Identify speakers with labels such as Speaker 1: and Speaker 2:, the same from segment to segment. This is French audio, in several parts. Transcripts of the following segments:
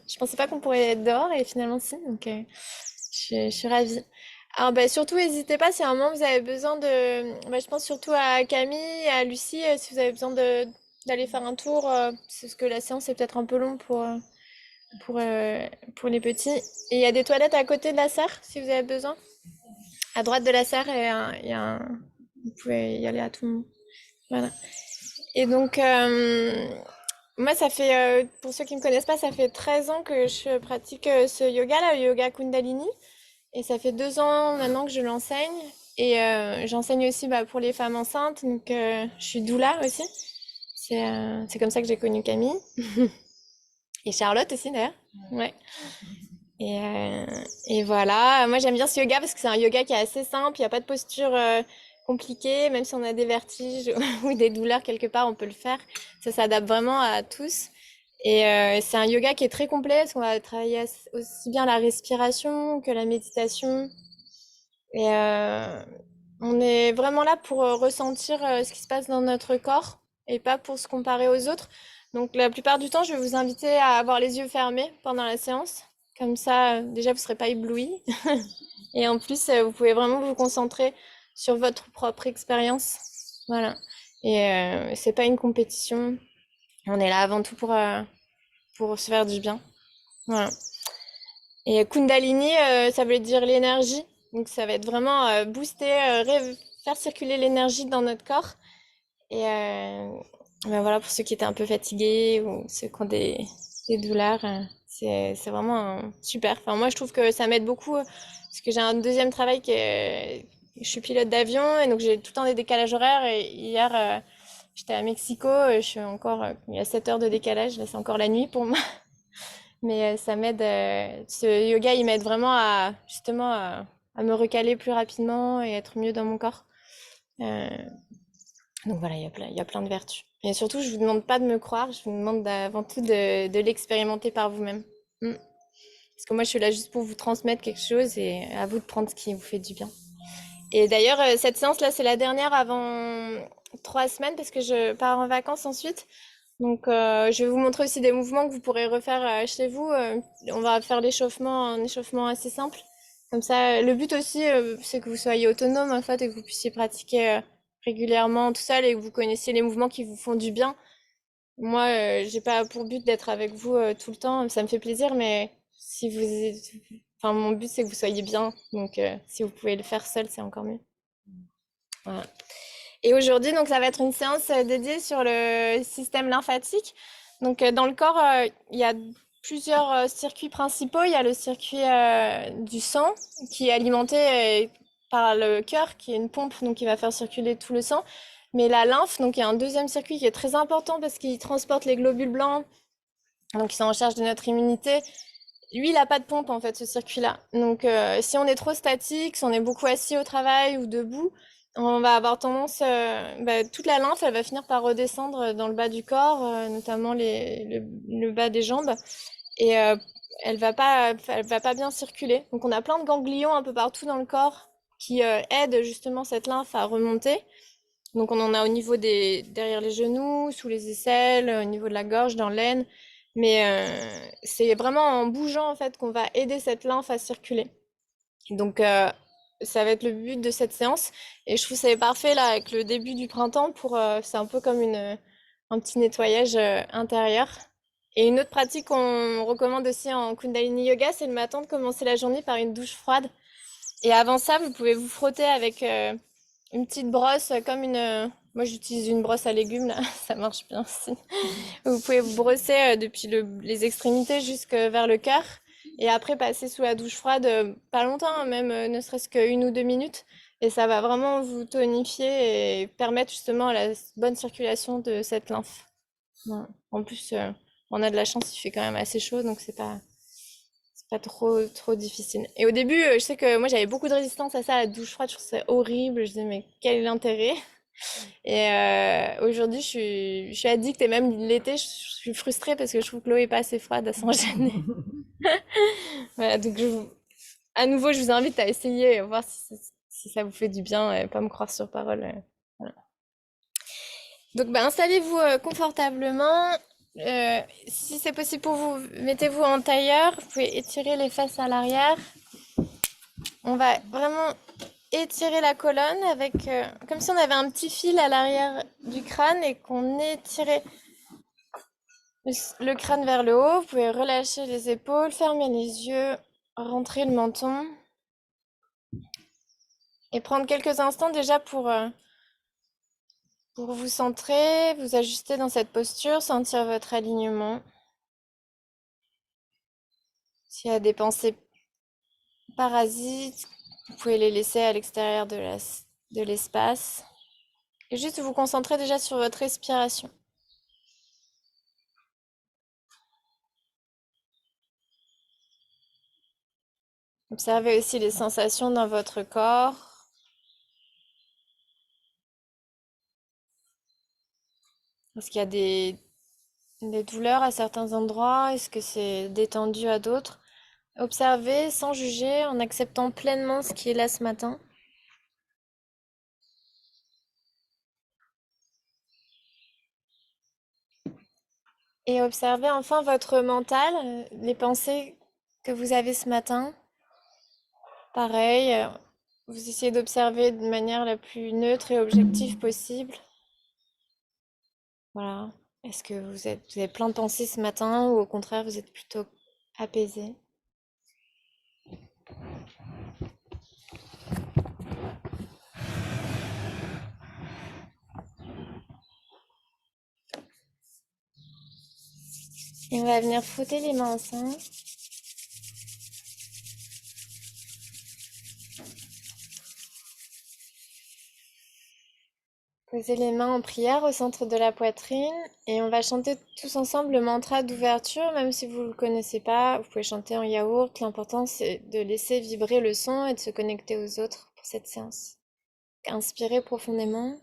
Speaker 1: Je pensais pas qu'on pourrait être dehors et finalement si, donc je suis ravie. Alors bah, surtout, n'hésitez pas si à un moment vous avez besoin de... Bah, je pense surtout à Camille et à Lucie, si vous avez besoin d'aller faire un tour, parce que la séance est peut-être un peu longue pour, euh, pour les petits. Et il y a des toilettes à côté de la serre, si vous avez besoin. À droite de la serre, il y a vous pouvez y aller à tout moment. Voilà. Et donc, moi, ça fait, pour ceux qui ne me connaissent pas, ça fait 13 ans que je pratique ce yoga-là, le yoga Kundalini. Et ça fait 2 ans maintenant que je l'enseigne. Et j'enseigne aussi bah, pour les femmes enceintes. Donc, je suis doula aussi. C'est comme ça que j'ai connu Camille. Et Charlotte aussi, d'ailleurs. Ouais. Et voilà, moi j'aime bien ce yoga parce que c'est un yoga qui est assez simple, il n'y a pas de posture compliquée, même si on a des vertiges ou des douleurs quelque part, on peut le faire. Ça s'adapte vraiment à tous. Et c'est un yoga qui est très complet parce qu'on va travailler aussi bien la respiration que la méditation. Et on est vraiment là pour ressentir ce qui se passe dans notre corps et pas pour se comparer aux autres. Donc la plupart du temps, je vais vous inviter à avoir les yeux fermés pendant la séance. Comme ça, déjà, vous ne serez pas ébloui. Et en plus, vous pouvez vraiment vous concentrer sur votre propre expérience. Voilà. Et c'est pas une compétition. On est là avant tout pour se faire du bien. Voilà. Et Kundalini, ça veut dire l'énergie. Donc ça va être vraiment booster, faire circuler l'énergie dans notre corps. Et ben voilà, pour ceux qui étaient un peu fatigués ou ceux qui ont des douleurs, c'est vraiment super. Enfin, moi, je trouve que ça m'aide beaucoup parce que j'ai un deuxième travail qui est... Je suis pilote d'avion et donc j'ai tout le temps des décalages horaires. Et hier, j'étais à Mexico, je suis encore... il y a 7 heures de décalage, là c'est encore la nuit pour moi. Mais ça m'aide, ce yoga, il m'aide vraiment à justement à me recaler plus rapidement et être mieux dans mon corps. Euh, donc voilà, il y a plein de vertus. Et surtout, je vous demande pas de me croire, je vous demande avant tout de l'expérimenter par vous-même. Mm. Parce que moi, je suis là juste pour vous transmettre quelque chose et à vous de prendre ce qui vous fait du bien. Et d'ailleurs, cette séance-là, c'est la dernière avant 3 semaines parce que je pars en vacances ensuite. Donc, je vais vous montrer aussi des mouvements que vous pourrez refaire chez vous. On va faire l'échauffement, un échauffement assez simple. Comme ça, le but aussi, c'est que vous soyez autonome en fait et que vous puissiez pratiquer régulièrement tout seul et que vous connaissiez les mouvements qui vous font du bien. Moi, j'ai pas pour but d'être avec vous tout le temps. Ça me fait plaisir, mais si vous, enfin, mon but c'est que vous soyez bien. Donc, si vous pouvez le faire seul, c'est encore mieux. Voilà. Et aujourd'hui, donc, ça va être une séance dédiée sur le système lymphatique. Donc, dans le corps, il y a plusieurs circuits principaux. Il y a le circuit du sang qui est alimenté par le cœur, qui est une pompe, donc qui va faire circuler tout le sang. Mais la lymphe, donc, il y a un deuxième circuit qui est très important parce qu'il transporte les globules blancs, donc ils sont en charge de notre immunité. Lui, il n'a pas de pompe, en fait, ce circuit-là. Donc, si on est trop statique, si on est beaucoup assis au travail ou debout, on va avoir tendance, toute la lymphe, elle va finir par redescendre dans le bas du corps, notamment le bas des jambes, et elle va pas bien circuler. Donc, on a plein de ganglions un peu partout dans le corps qui aident justement cette lymphe à remonter. Donc, on en a au niveau derrière les genoux, sous les aisselles, au niveau de la gorge, dans l'aine. Mais c'est vraiment en bougeant en fait qu'on va aider cette lymphe à circuler. Donc ça va être le but de cette séance. Et je trouve que c'est parfait là avec le début du printemps pour c'est un peu comme un petit nettoyage intérieur. Et une autre pratique qu'on recommande aussi en Kundalini Yoga, c'est le matin de commencer la journée par une douche froide. Et avant ça, vous pouvez vous frotter avec une petite brosse, comme une. Moi, j'utilise une brosse à légumes, là, ça marche bien aussi. Vous pouvez vous brosser depuis les extrémités jusque vers le cœur. Et après, passer sous la douche froide, pas longtemps, hein, même ne serait-ce qu'1 ou 2 minutes. Et ça va vraiment vous tonifier et permettre justement la bonne circulation de cette lymphe. Voilà. En plus, on a de la chance, il fait quand même assez chaud, donc c'est pas trop difficile. Et au début, je sais que moi j'avais beaucoup de résistance à ça, à la douche froide, je trouvais ça horrible. Je disais, mais quel est l'intérêt? Et aujourd'hui, je suis addict et même l'été, je suis frustrée parce que je trouve que l'eau est pas assez froide à s'en gêner. Voilà, donc à nouveau, je vous invite à essayer et voir si ça vous fait du bien et pas me croire sur parole. Voilà. Donc, bah, installez-vous confortablement. Si c'est possible pour vous, mettez-vous en tailleur. Vous pouvez étirer les fesses à l'arrière. On va vraiment étirer la colonne avec, comme si on avait un petit fil à l'arrière du crâne et qu'on étirait le crâne vers le haut. Vous pouvez relâcher les épaules, fermer les yeux, rentrer le menton et prendre quelques instants déjà pour vous centrer, vous ajuster dans cette posture, sentir votre alignement. S'il y a des pensées parasites, vous pouvez les laisser à l'extérieur de l'espace. Et juste vous concentrer déjà sur votre respiration. Observez aussi les sensations dans votre corps. Est-ce qu'il y a des douleurs à certains endroits? Est-ce que c'est détendu à d'autres? Observez sans juger, en acceptant pleinement ce qui est là ce matin. Et observez enfin votre mental, les pensées que vous avez ce matin. Pareil, vous essayez d'observer de manière la plus neutre et objective possible. Voilà. Est-ce que vous avez plein de pensées ce matin ou au contraire vous êtes plutôt apaisé? Et on va venir frotter les mains ensemble. Posez les mains en prière au centre de la poitrine et on va chanter tous ensemble le mantra d'ouverture, même si vous ne le connaissez pas, vous pouvez chanter en yaourt. L'important c'est de laisser vibrer le son et de se connecter aux autres pour cette séance. Inspirez profondément.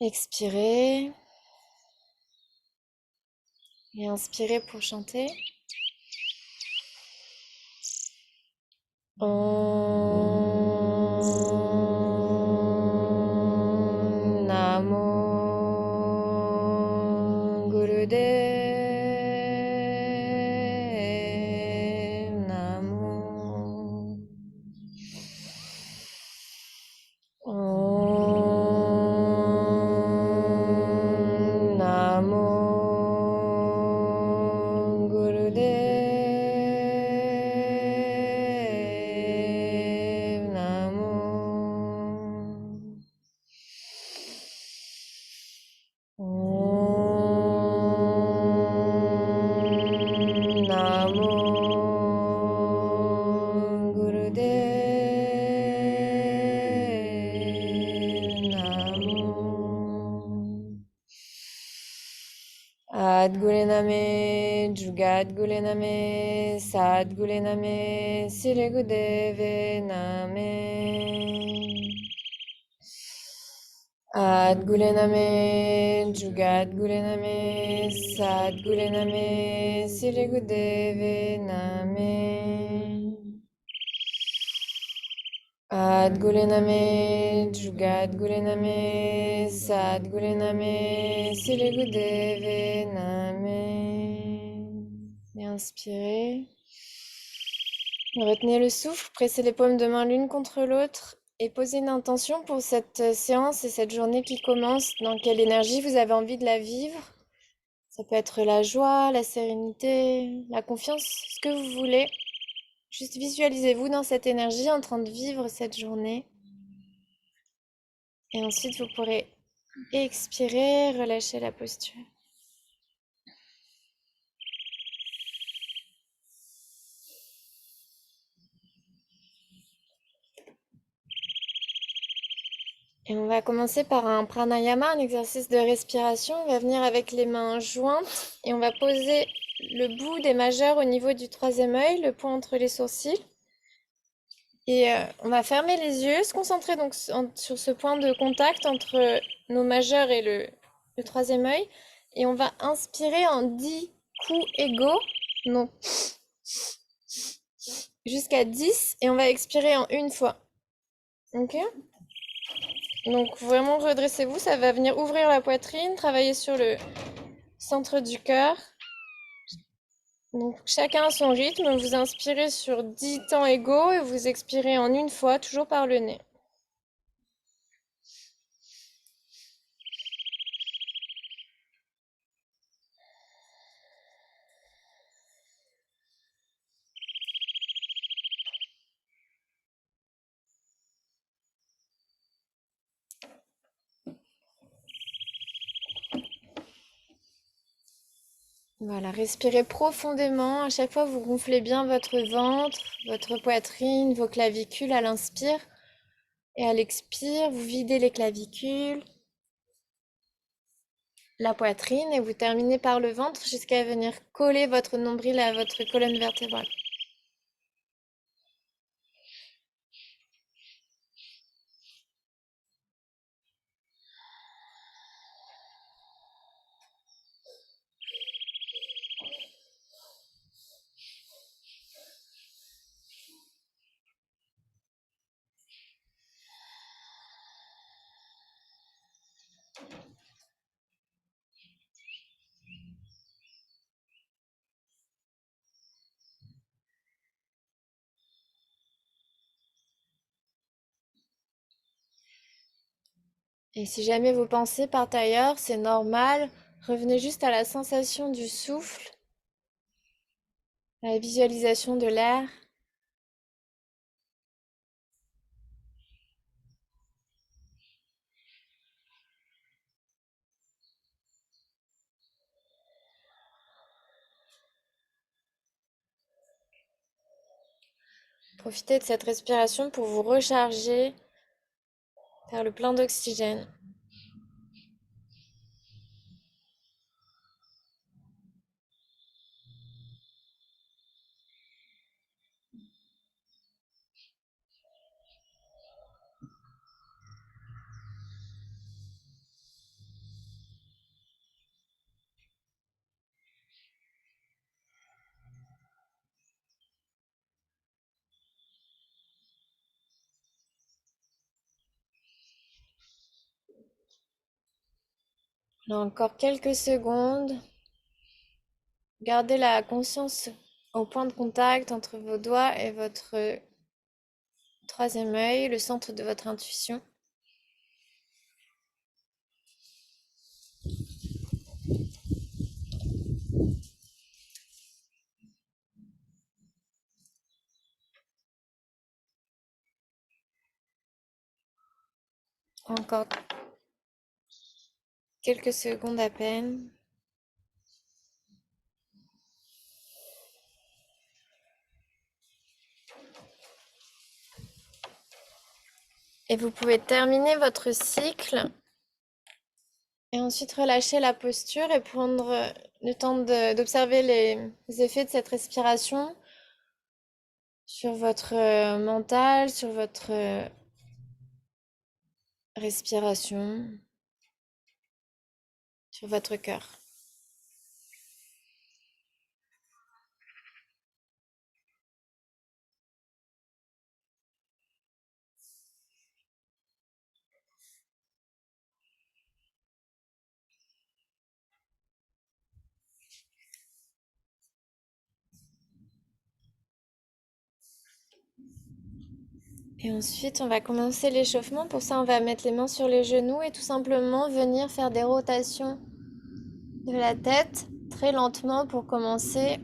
Speaker 1: Expirez. Et inspirez pour chanter. Om Namo Gurudev Namo. Om Namo Gurudev Namo. Om Namo Gurudev Namo. Adgulename, Jugadgulename, Sadgulename, Siregudeve Name. Adgulename, Jugadgulename, Sadgulename, Siregudeve Name. Adgulename, Jugadgulename, Sadgulename, Siregudeve Name. Et inspirez. Retenez le souffle, pressez les paumes de main l'une contre l'autre et posez une intention pour cette séance et cette journée qui commence. Dans quelle énergie vous avez envie de la vivre? Ça peut être la joie, la sérénité, la confiance, ce que vous voulez. Juste visualisez-vous dans cette énergie en train de vivre cette journée. Et ensuite, vous pourrez expirer, relâcher la posture. Et on va commencer par un pranayama, un exercice de respiration. On va venir avec les mains jointes et on va poser le bout des majeurs au niveau du troisième œil, le point entre les sourcils. Et on va fermer les yeux, se concentrer donc sur ce point de contact entre nos majeurs et le troisième œil. Et on va inspirer en 10 coups égaux, donc jusqu'à 10, et on va expirer en une fois. Ok? Donc vraiment redressez-vous, ça va venir ouvrir la poitrine, travailler sur le centre du cœur. Donc chacun à son rythme, vous inspirez sur 10 temps égaux et vous expirez en une fois, toujours par le nez. Voilà, respirez profondément. À chaque fois, vous gonflez bien votre ventre, votre poitrine, vos clavicules à l'inspire. Et à l'expire, vous videz les clavicules, la poitrine et vous terminez par le ventre jusqu'à venir coller votre nombril à votre colonne vertébrale. Et si jamais vos pensées partent ailleurs, c'est normal. Revenez juste à la sensation du souffle, à la visualisation de l'air. Profitez de cette respiration pour vous recharger, faire le plein d'oxygène. Là, encore quelques secondes. Gardez la conscience au point de contact entre vos doigts et votre troisième œil, le centre de votre intuition. Encore quelques secondes à peine. Et vous pouvez terminer votre cycle et ensuite relâcher la posture et prendre le temps d'observer les effets de cette respiration sur votre mental, sur votre respiration, sur votre cœur. Et ensuite, on va commencer l'échauffement. Pour ça, on va mettre les mains sur les genoux et tout simplement venir faire des rotations de la tête très lentement pour commencer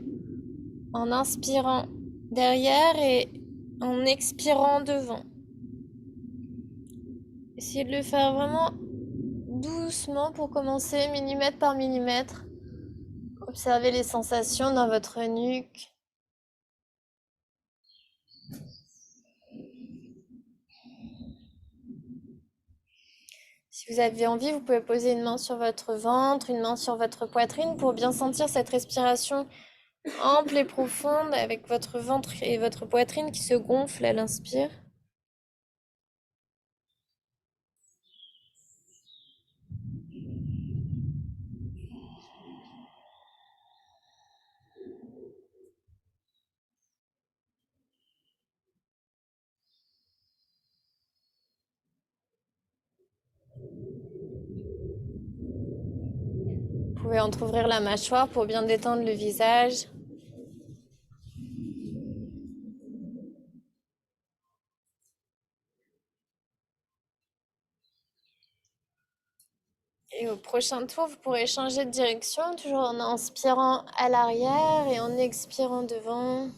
Speaker 1: en inspirant derrière et en expirant devant. Essayez de le faire vraiment doucement pour commencer, millimètre par millimètre. Observez les sensations dans votre nuque. Si vous avez envie, vous pouvez poser une main sur votre ventre, une main sur votre poitrine pour bien sentir cette respiration ample et profonde avec votre ventre et votre poitrine qui se gonflent à l'inspire. pouvez entrouvrir la mâchoire pour bien détendre le visage. Et au prochain tour, vous pourrez changer de direction, toujours en inspirant à l'arrière et en expirant devant.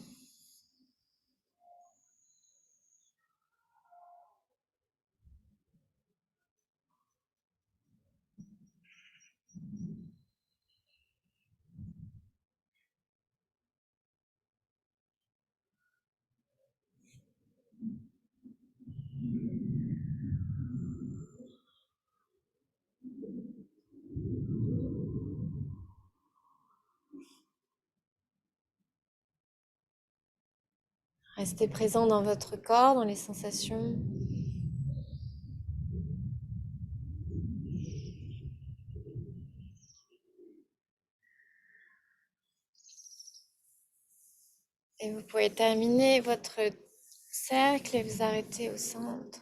Speaker 1: Restez présent dans votre corps, dans les sensations. Et vous pouvez terminer votre cercle et vous arrêter au centre.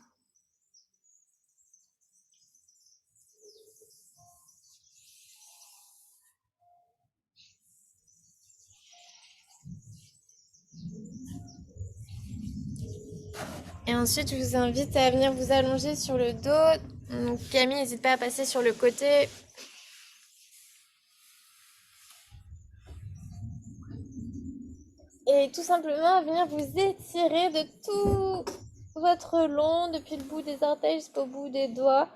Speaker 1: Et ensuite, je vous invite à venir vous allonger sur le dos. Donc, Camille, n'hésite pas à passer sur le côté. Et tout simplement à venir vous étirer de tout votre long, depuis le bout des orteils jusqu'au bout des doigts.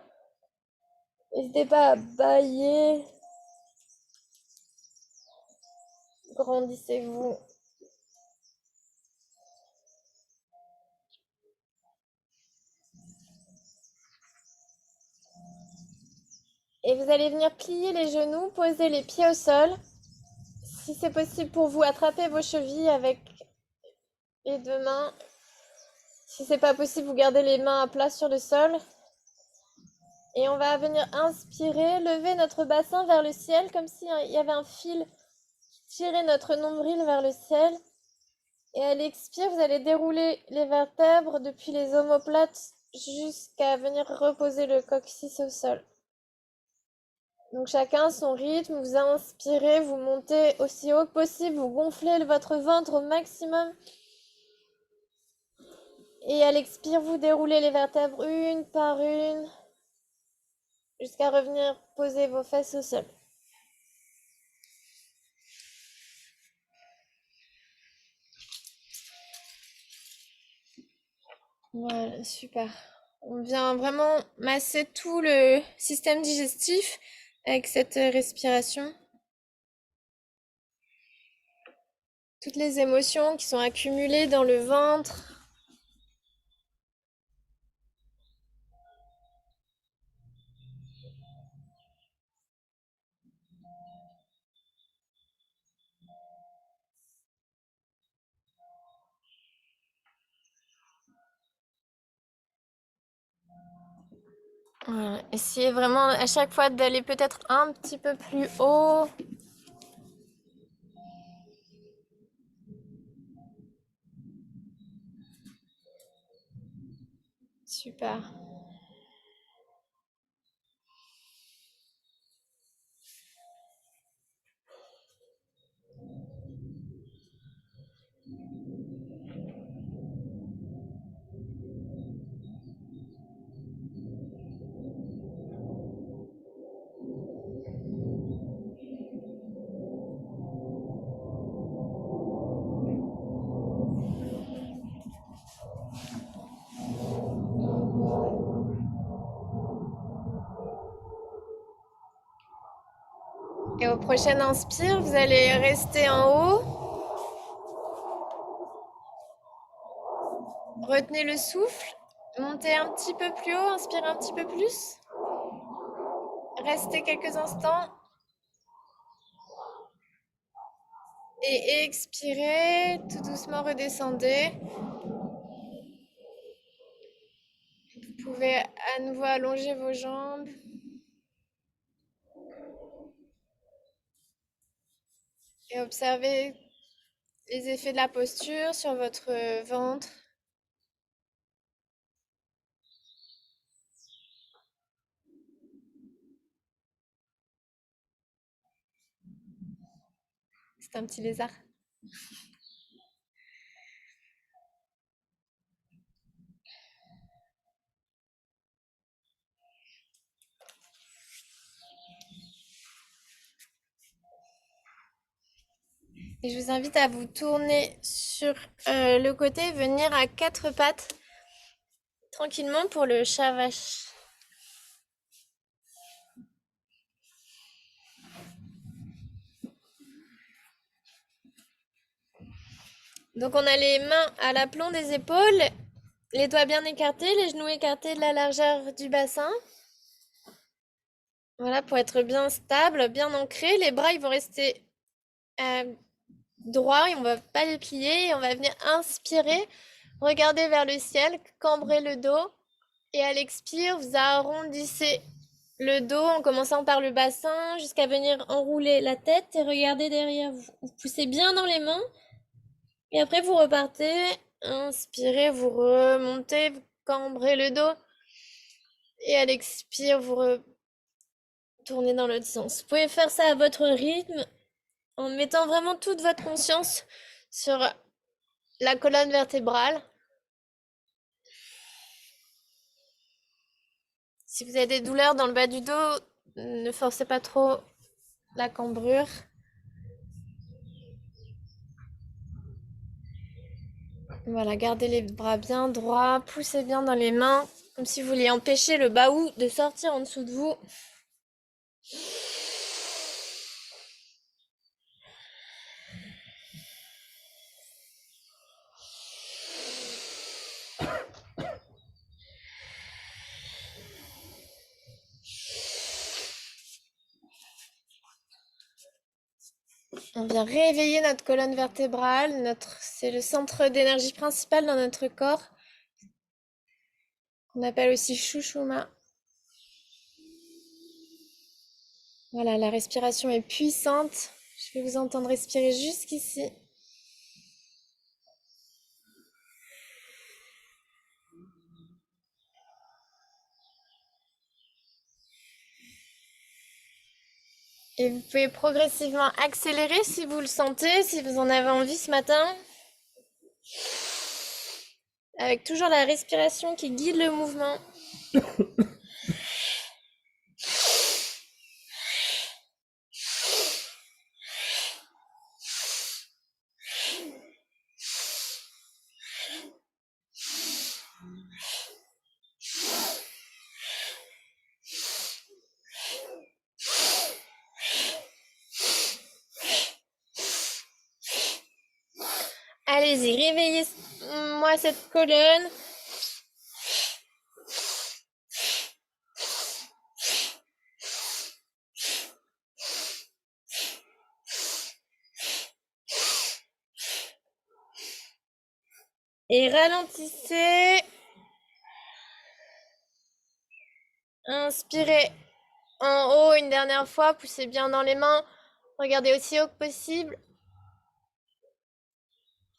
Speaker 1: N'hésitez pas à bâiller. Grandissez-vous. Et vous allez venir plier les genoux, poser les pieds au sol. Si c'est possible pour vous, attrapez vos chevilles avec les deux mains. Si c'est pas possible, vous gardez les mains à plat sur le sol. Et on va venir inspirer, lever notre bassin vers le ciel comme s'il y avait un fil qui tirait notre nombril vers le ciel. Et à l'expire, vous allez dérouler les vertèbres depuis les omoplates jusqu'à venir reposer le coccyx au sol. Donc chacun son rythme, vous inspirez, vous montez aussi haut que possible, vous gonflez votre ventre au maximum. Et à l'expire, vous déroulez les vertèbres une par une jusqu'à revenir poser vos fesses au sol. Voilà, super. On vient vraiment masser tout le système digestif avec cette respiration. Toutes les émotions qui sont accumulées dans le ventre. Voilà. Essayez vraiment à chaque fois d'aller peut-être un petit peu plus haut. Super. Et au prochain inspire, vous allez rester en haut. Retenez le souffle. Montez un petit peu plus haut. Inspirez un petit peu plus. Restez quelques instants. Et expirez. Tout doucement redescendez. Vous pouvez à nouveau allonger vos jambes. Et observez les effets de la posture sur votre ventre. C'est un petit lézard. Et je vous invite à vous tourner sur le côté, venir à quatre pattes tranquillement pour le chat vache. Donc on a les mains à l'aplomb des épaules, les doigts bien écartés, les genoux écartés de la largeur du bassin. Voilà, pour être bien stable, bien ancré. Les bras, ils vont rester droits et on va pas les plier. Et on va venir inspirer, regarder vers le ciel, cambrer le dos. Et à l'expire, vous arrondissez le dos en commençant par le bassin jusqu'à venir enrouler la tête et regarder derrière vous. Vous poussez bien dans les mains et après vous repartez. Inspirez, vous remontez, vous cambrez le dos. Et à l'expire, vous retournez dans l'autre sens. Vous pouvez faire ça à votre rythme en mettant vraiment toute votre conscience sur la colonne vertébrale. Si vous avez des douleurs dans le bas du dos, ne forcez pas trop la cambrure. Voilà, gardez les bras bien droits, poussez bien dans les mains, comme si vous vouliez empêcher le baou de sortir en dessous de vous. On vient réveiller notre colonne vertébrale, c'est le centre d'énergie principal dans notre corps, qu'on appelle aussi Shushuma. Voilà, la respiration est puissante. Je vais vous entendre respirer jusqu'ici. Et vous pouvez progressivement accélérer si vous le sentez, si vous en avez envie ce matin. Avec toujours la respiration qui guide le mouvement. Allez-y, réveillez-moi cette colonne. Et ralentissez. Inspirez en haut une dernière fois, poussez bien dans les mains. Regardez aussi haut que possible.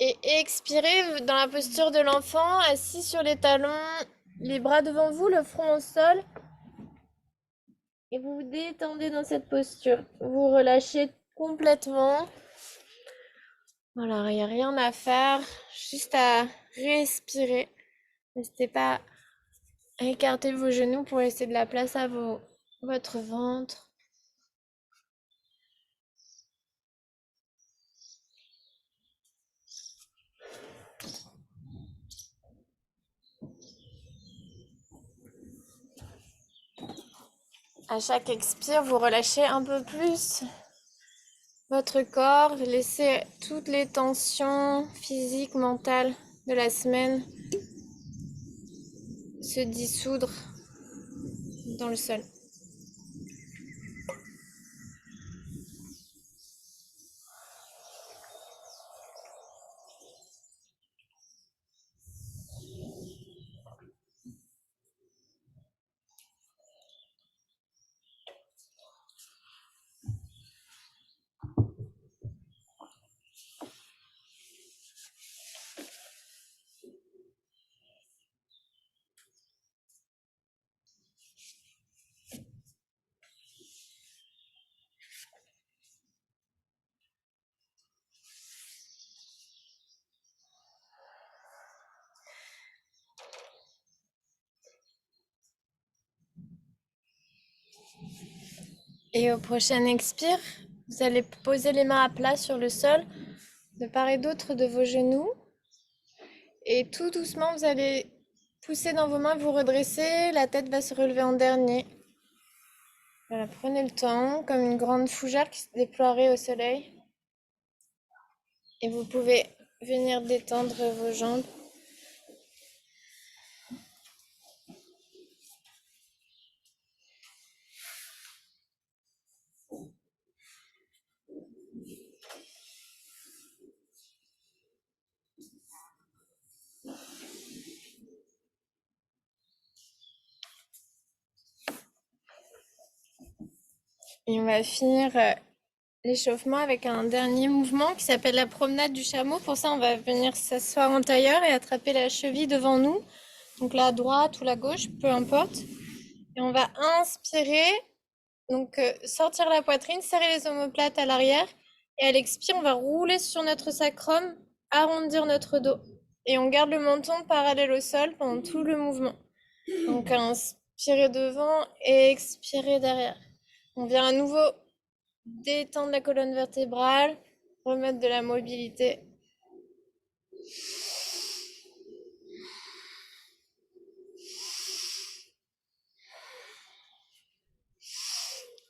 Speaker 1: Et expirez dans la posture de l'enfant, assis sur les talons, les bras devant vous, le front au sol. Et vous vous détendez dans cette posture. Vous relâchez complètement. Voilà, il n'y a rien à faire, juste à respirer. N'hésitez pas à écarter vos genoux pour laisser de la place à votre ventre. À chaque expire, vous relâchez un peu plus votre corps, laissez toutes les tensions physiques, mentales de la semaine se dissoudre dans le sol. Et au prochain expire, vous allez poser les mains à plat sur le sol, de part et d'autre de vos genoux. Et tout doucement, vous allez pousser dans vos mains, vous redresser, la tête va se relever en dernier. Voilà, prenez le temps, comme une grande fougère qui se déploierait au soleil. Et vous pouvez venir détendre vos jambes. Et on va finir l'échauffement avec un dernier mouvement qui s'appelle la promenade du chameau. Pour ça, on va venir s'asseoir en tailleur et attraper la cheville devant nous. Donc la droite ou la gauche, peu importe. Et on va inspirer, donc sortir la poitrine, serrer les omoplates à l'arrière. Et à l'expire, on va rouler sur notre sacrum, arrondir notre dos. Et on garde le menton parallèle au sol pendant tout le mouvement. Donc inspirer devant et expirer derrière. On vient à nouveau détendre la colonne vertébrale, remettre de la mobilité.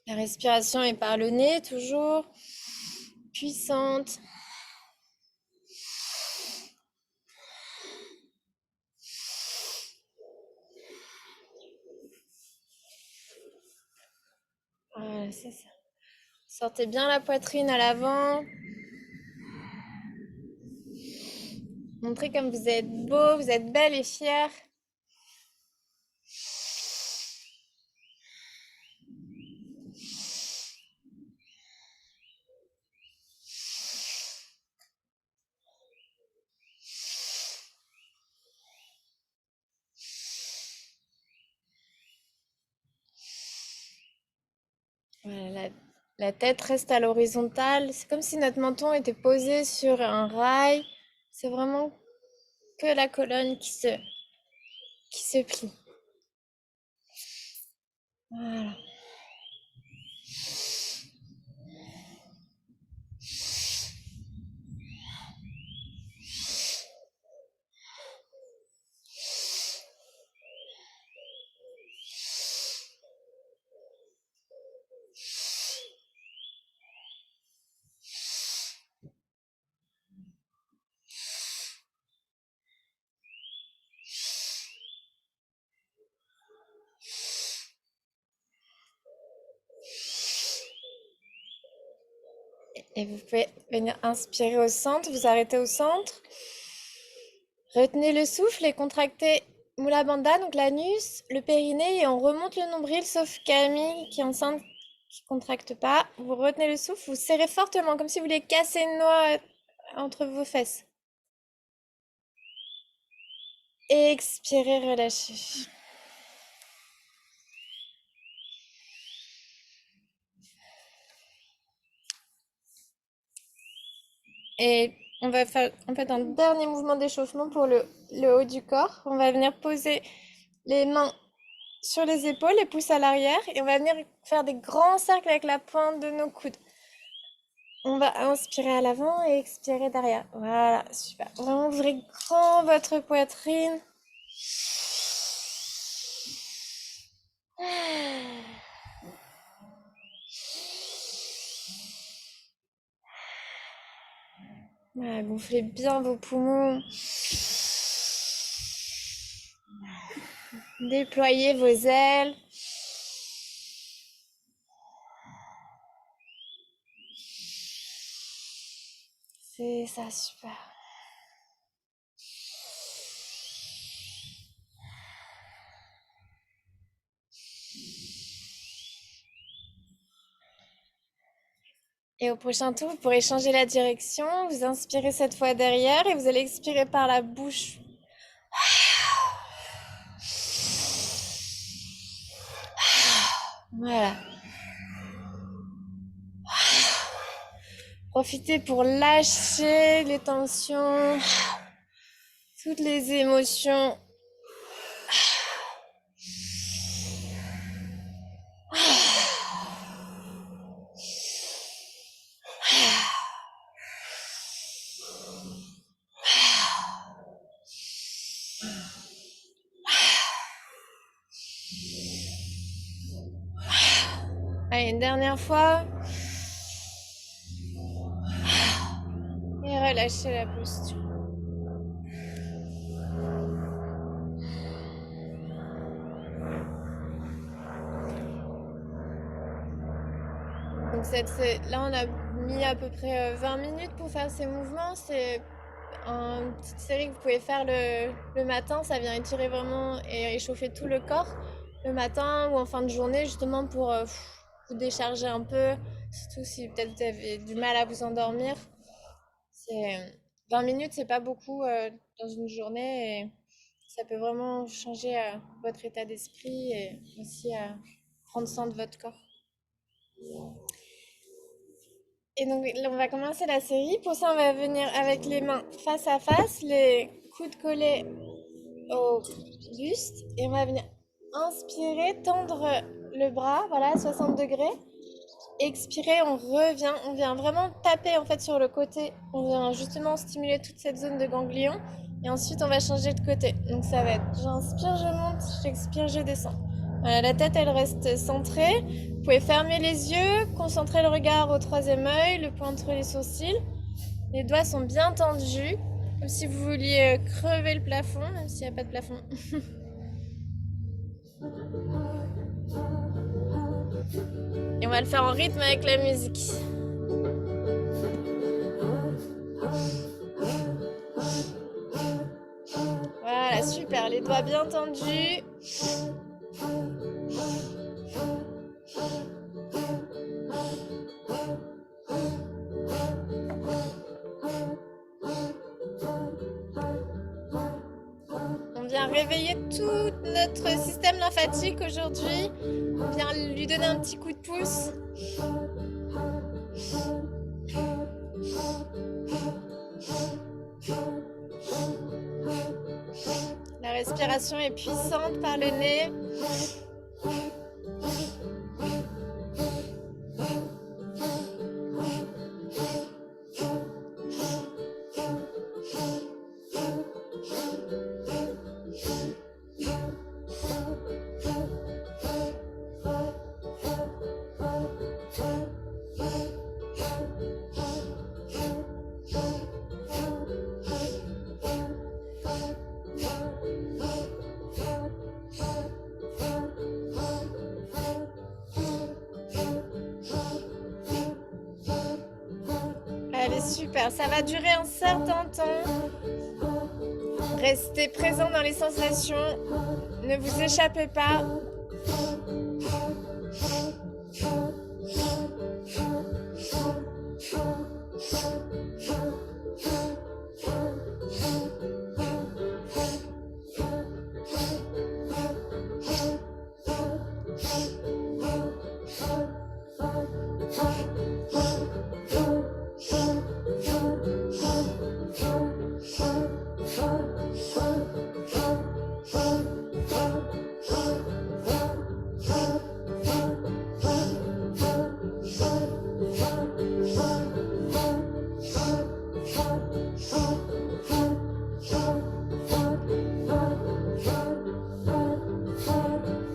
Speaker 1: La respiration est par le nez, toujours puissante. Voilà, c'est ça. Sortez bien la poitrine à l'avant. Montrez comme vous êtes beau, vous êtes belle et fière. Voilà, la tête reste à l'horizontale. C'est comme si notre menton était posé sur un rail. C'est vraiment que la colonne qui se plie. Voilà. Et vous pouvez venir inspirer au centre, vous arrêtez au centre. Retenez le souffle et contractez Mula Bandha, donc l'anus, le périnée, et on remonte le nombril, sauf Camille qui est enceinte, qui contracte pas. Vous retenez le souffle, vous serrez fortement, comme si vous vouliez casser une noix entre vos fesses. Expirez, relâchez. Et on va faire en fait un dernier mouvement d'échauffement pour le haut du corps. On va venir poser les mains sur les épaules, les pouces à l'arrière, et on va venir faire des grands cercles avec la pointe de nos coudes. On va inspirer à l'avant et expirer derrière. Voilà, super. Vraiment, ouvrez grand votre poitrine. Voilà, gonflez bien vos poumons. Déployez vos ailes. C'est ça, super. Et au prochain tour, vous pourrez changer la direction. Vous inspirez cette fois derrière et vous allez expirer par la bouche. Voilà. Profitez pour lâcher les tensions, toutes les émotions. Allez, une dernière fois. Et relâchez la posture. Donc là, on a mis à peu près 20 minutes pour faire ces mouvements. C'est une petite série que vous pouvez faire le matin. Ça vient étirer vraiment et échauffer tout le corps le matin ou en fin de journée, justement pour vous décharger un peu. Surtout si peut-être vous avez du mal à vous endormir. 20 minutes, c'est pas beaucoup dans une journée et ça peut vraiment changer votre état d'esprit et aussi prendre soin de votre corps. Et donc là, on va commencer la série. Pour ça, on va venir avec les mains face à face, les coudes collés au buste. Et on va venir inspirer, tendre le bras, voilà, à 60 degrés. Expirer, on vient vraiment taper en fait sur le côté. On vient justement stimuler toute cette zone de ganglion. Et ensuite, on va changer de côté. Donc ça va être, j'inspire, je monte, j'expire, je descends. Voilà, la tête, elle reste centrée. Vous pouvez fermer les yeux, concentrer le regard au troisième œil, le point entre les sourcils. Les doigts sont bien tendus, comme si vous vouliez crever le plafond, même s'il n'y a pas de plafond. Et on va le faire en rythme avec la musique. Voilà, super, les doigts bien tendus. On vient réveiller tout notre système lymphatique aujourd'hui. On vient lui donner un petit coup de pouce. La respiration est puissante par le nez. Allez, super, ça va durer un certain temps. Restez présent dans les sensations, ne vous échappez pas.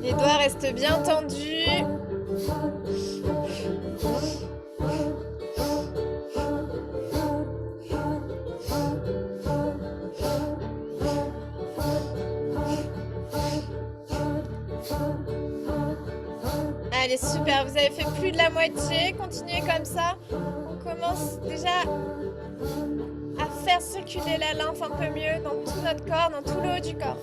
Speaker 1: Les doigts restent bien tendus. Allez, super, vous avez fait plus de la moitié. Continuez comme ça. On commence déjà à faire circuler la lymphe un peu mieux dans tout notre corps, dans tout le haut du corps.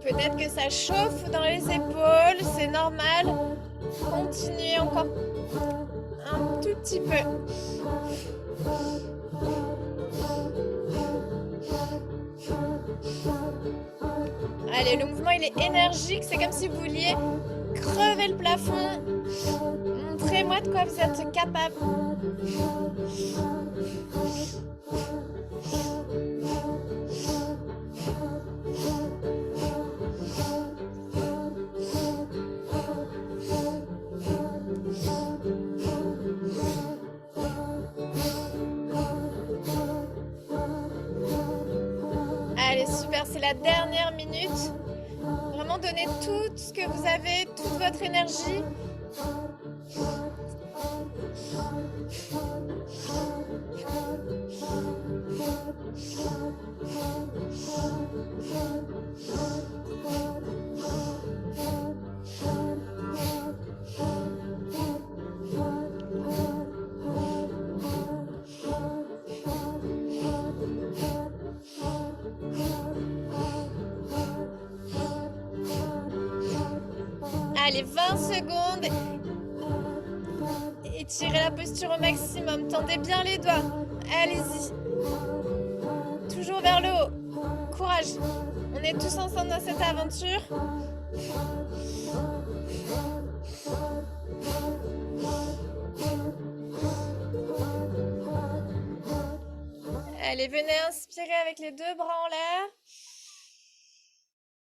Speaker 1: Peut-être que ça chauffe dans les épaules, c'est normal. Continuez encore un tout petit peu. Allez, le mouvement il est énergique, c'est comme si vous vouliez crever le plafond, montrer montrez-moi de quoi vous êtes capable. Allez, super, c'est la dernière minute. Vraiment donnez tout ce que vous avez, toute votre énergie. Allez, 20 secondes. Étirez la posture au maximum. Tendez bien les doigts. Allez-y. Toujours vers le haut. Courage. On est tous ensemble dans cette aventure. Allez, venez inspirer avec les deux bras en l'air.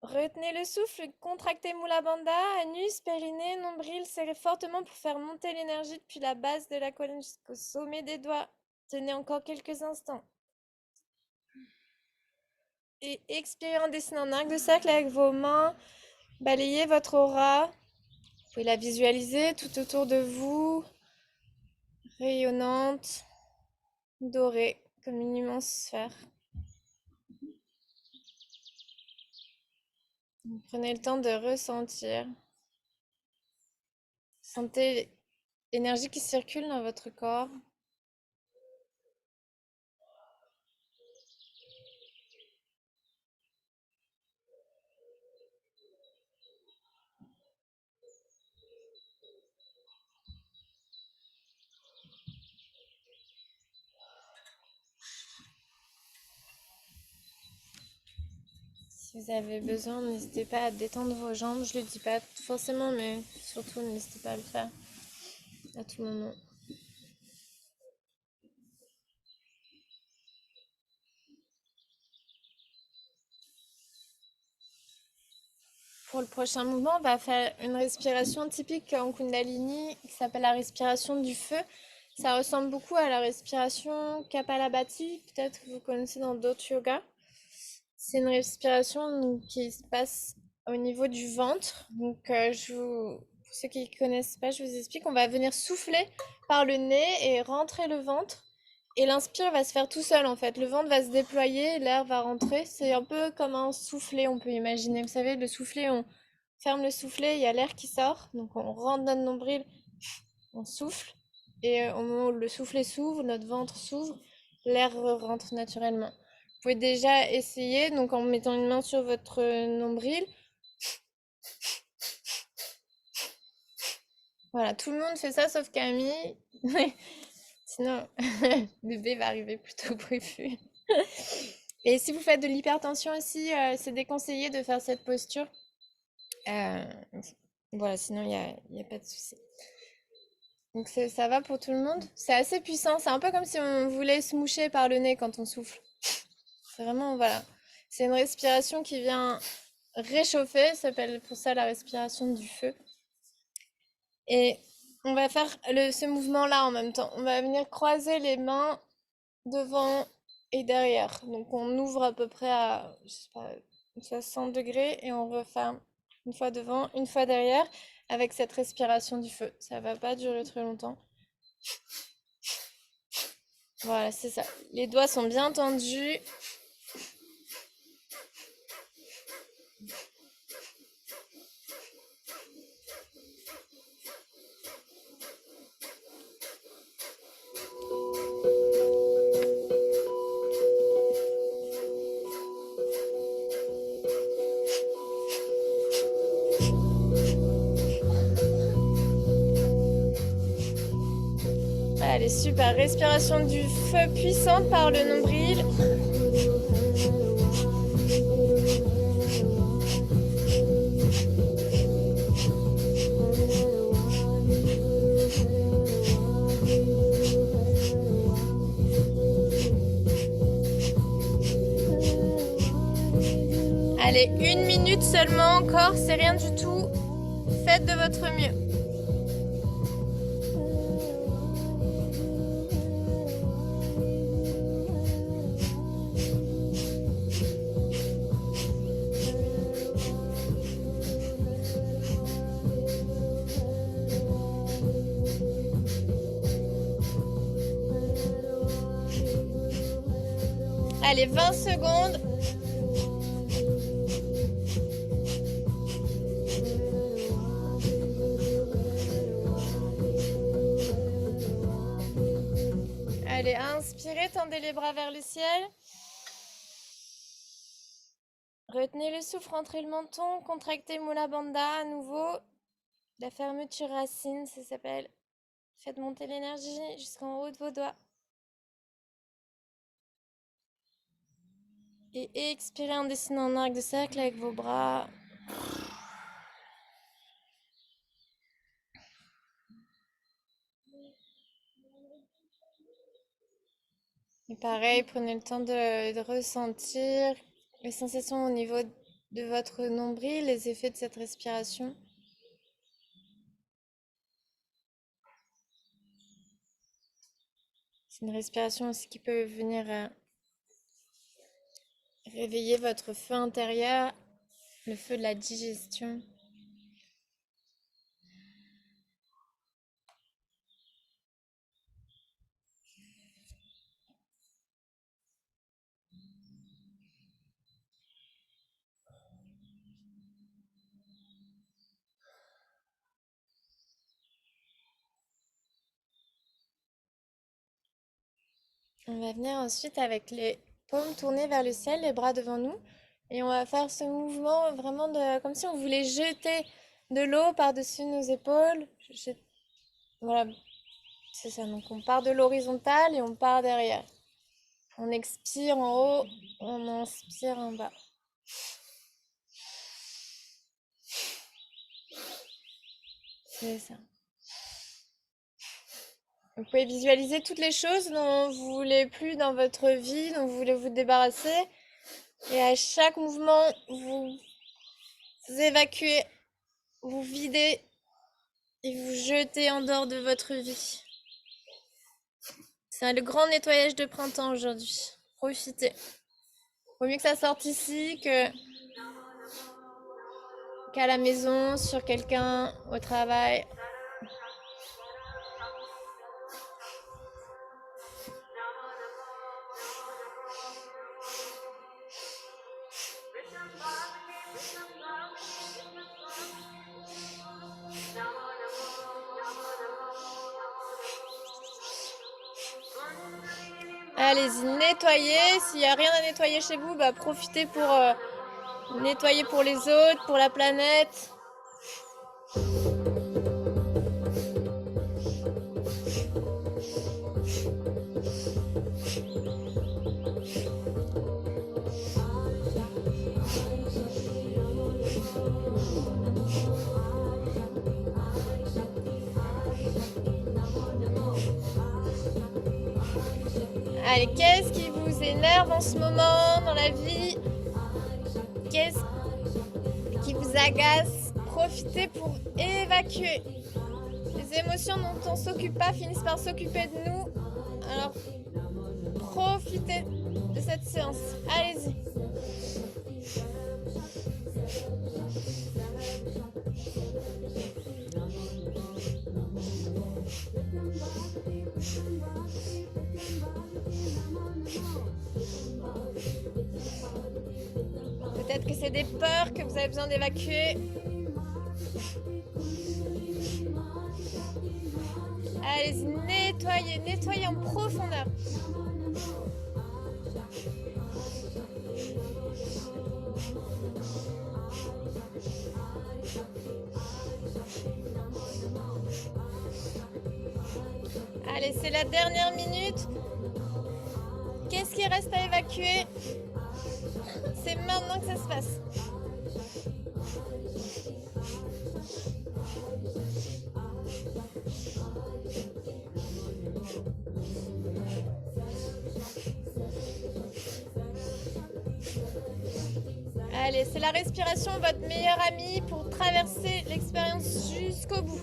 Speaker 1: Retenez le souffle, contractez Mula Bandha, anus, périnée, nombril, serrez fortement pour faire monter l'énergie depuis la base de la colonne jusqu'au sommet des doigts. Tenez encore quelques instants. Et expirez en dessinant en arc de cercle avec vos mains. Balayez votre aura. Vous pouvez la visualiser tout autour de vous, rayonnante, dorée, comme une immense sphère. Prenez le temps de ressentir. Sentez l'énergie qui circule dans votre corps. Si vous avez besoin, n'hésitez pas à détendre vos jambes. Je ne le dis pas forcément, mais surtout n'hésitez pas à le faire à tout moment. Pour le prochain mouvement, on va faire une respiration typique en Kundalini qui s'appelle la respiration du feu. Ça ressemble beaucoup à la respiration Kapalabhati, peut-être que vous connaissez dans d'autres yogas. C'est une respiration qui se passe au niveau du ventre. Donc, pour ceux qui ne connaissent pas, je vous explique. On va venir souffler par le nez et rentrer le ventre. Et l'inspire va se faire tout seul en fait. Le ventre va se déployer, l'air va rentrer. C'est un peu comme un soufflet, on peut imaginer. Vous savez, le soufflet, on ferme le soufflet, il y a l'air qui sort. Donc on rentre notre nombril, on souffle. Et au moment où le soufflet s'ouvre, notre ventre s'ouvre, l'air rentre naturellement. Vous pouvez déjà essayer, donc en mettant une main sur votre nombril. Voilà, tout le monde fait ça sauf Camille. Sinon, le bébé va arriver plutôt prévu. Et si vous faites de l'hypertension aussi, c'est déconseillé de faire cette posture. Voilà, sinon il n'y a pas de souci. Donc ça va pour tout le monde. C'est assez puissant. C'est un peu comme si on voulait se moucher par le nez quand on souffle. C'est vraiment, voilà. C'est une respiration qui vient réchauffer. Ça s'appelle pour ça la respiration du feu. Et on va faire ce mouvement-là en même temps. On va venir croiser les mains devant et derrière. Donc on ouvre à peu près à, je sais pas, 60 degrés et on referme une fois devant, une fois derrière avec cette respiration du feu. Ça va pas durer très longtemps. Voilà, c'est ça. Les doigts sont bien tendus. Allez, super. Respiration du feu puissante par le nombril. Allez, 1 minute seulement encore, c'est rien du tout. Faites de votre mieux. Allez, 20 secondes. Allez, inspirez, tendez les bras vers le ciel. Retenez le souffle, rentrez le menton, contractez Mula Bandha à nouveau. La fermeture racine, ça s'appelle. Faites monter l'énergie jusqu'en haut de vos doigts. Et expirez en dessinant en arc de cercle avec vos bras. Et pareil, prenez le temps de ressentir les sensations au niveau de votre nombril, les effets de cette respiration. C'est une respiration aussi qui peut venir réveiller votre feu intérieur, le feu de la digestion. On va venir ensuite avec les paumes tournées vers le ciel, les bras devant nous. Et on va faire ce mouvement vraiment comme si on voulait jeter de l'eau par-dessus nos épaules. Voilà, c'est ça. Donc on part de l'horizontale et on part derrière. On expire en haut, on inspire en bas. C'est ça. Vous pouvez visualiser toutes les choses dont vous voulez plus dans votre vie, dont vous voulez vous débarrasser. Et à chaque mouvement, vous évacuez, vous videz et vous jetez en dehors de votre vie. C'est le grand nettoyage de printemps aujourd'hui. Profitez. Vaut mieux que ça sorte ici qu'à la maison, sur quelqu'un, au travail. Allez-y, nettoyez. S'il n'y a rien à nettoyer chez vous, bah, profitez pour nettoyer pour les autres, pour la planète. Allez, qu'est-ce qui vous énerve en ce moment dans la vie? Qu'est-ce qui vous agace? Profitez pour évacuer. Les émotions dont on s'occupe pas finissent par s'occuper de nous. Alors, profitez de cette séance. Allez-y. Peut-être que c'est des peurs que vous avez besoin d'évacuer. Allez-y, nettoyez, nettoyez en profondeur. Allez, c'est la dernière minute. Qu'est-ce qui reste à évacuer? C'est maintenant que ça se passe. Allez, c'est la respiration, votre meilleur ami pour traverser l'expérience jusqu'au bout.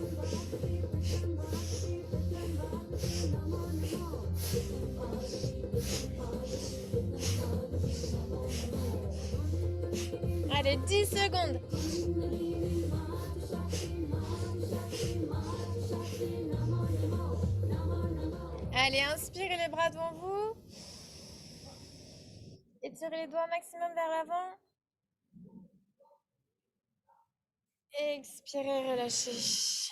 Speaker 1: Allez, 10 secondes. Allez, inspirez les bras devant vous. Étirez les doigts maximum vers l'avant. Expirez, relâchez.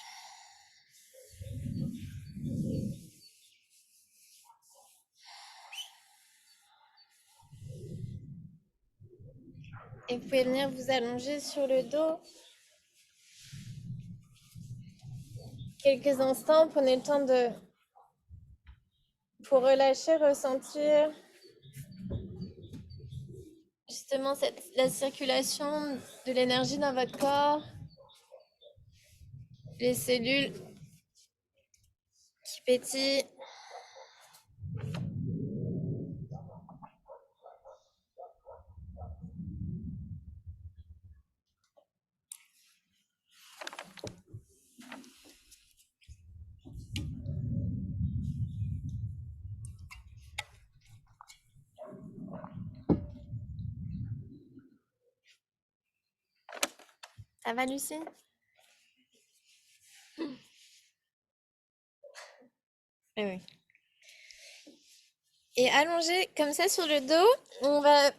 Speaker 1: Et vous pouvez venir vous allonger sur le dos. Quelques instants, prenez le temps pour relâcher, ressentir justement la circulation de l'énergie dans votre corps, les cellules qui pétillent. Ça va, Lucie? Eh oui. Et allongé comme ça sur le dos, on va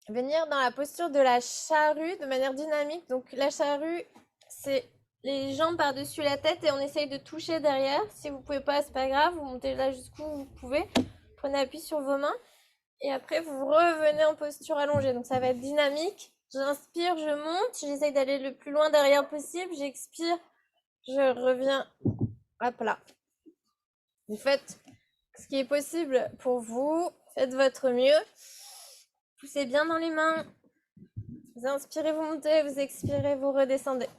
Speaker 1: venir dans la posture de la charrue de manière dynamique. Donc la charrue, c'est les jambes par-dessus la tête et on essaye de toucher derrière. Si vous pouvez pas, c'est pas grave, vous montez là jusqu'où vous pouvez. Prenez appui sur vos mains et après vous revenez en posture allongée. Donc ça va être dynamique. J'inspire, je monte, j'essaye d'aller le plus loin derrière possible. J'expire, je reviens à plat. Vous faites ce qui est possible pour vous. Faites votre mieux. Poussez bien dans les mains. Vous inspirez, vous montez. Vous expirez, vous redescendez.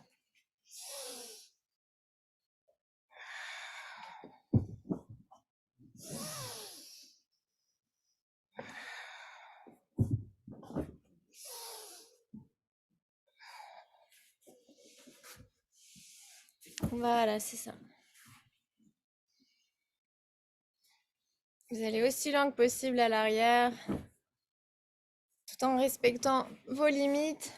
Speaker 1: Voilà, c'est ça. Vous allez aussi loin que possible à l'arrière, tout en respectant vos limites.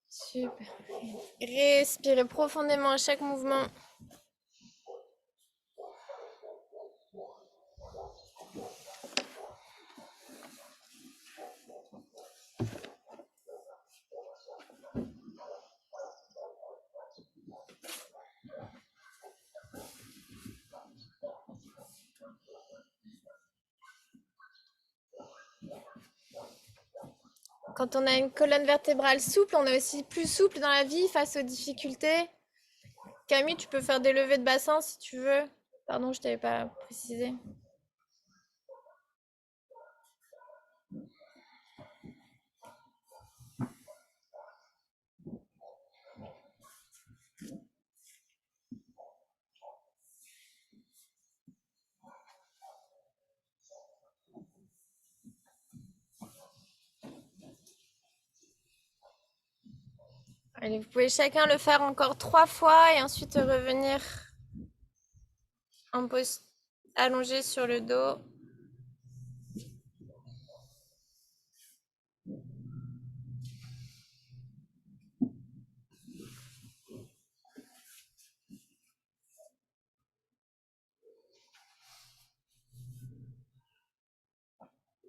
Speaker 1: Super. Respirez profondément à chaque mouvement. Quand on a une colonne vertébrale souple, on est aussi plus souple dans la vie face aux difficultés. Camille, tu peux faire des levées de bassin si tu veux. Pardon, je t'avais pas précisé. Allez, vous pouvez chacun le faire encore 3 fois et ensuite revenir en pose allongé sur le dos.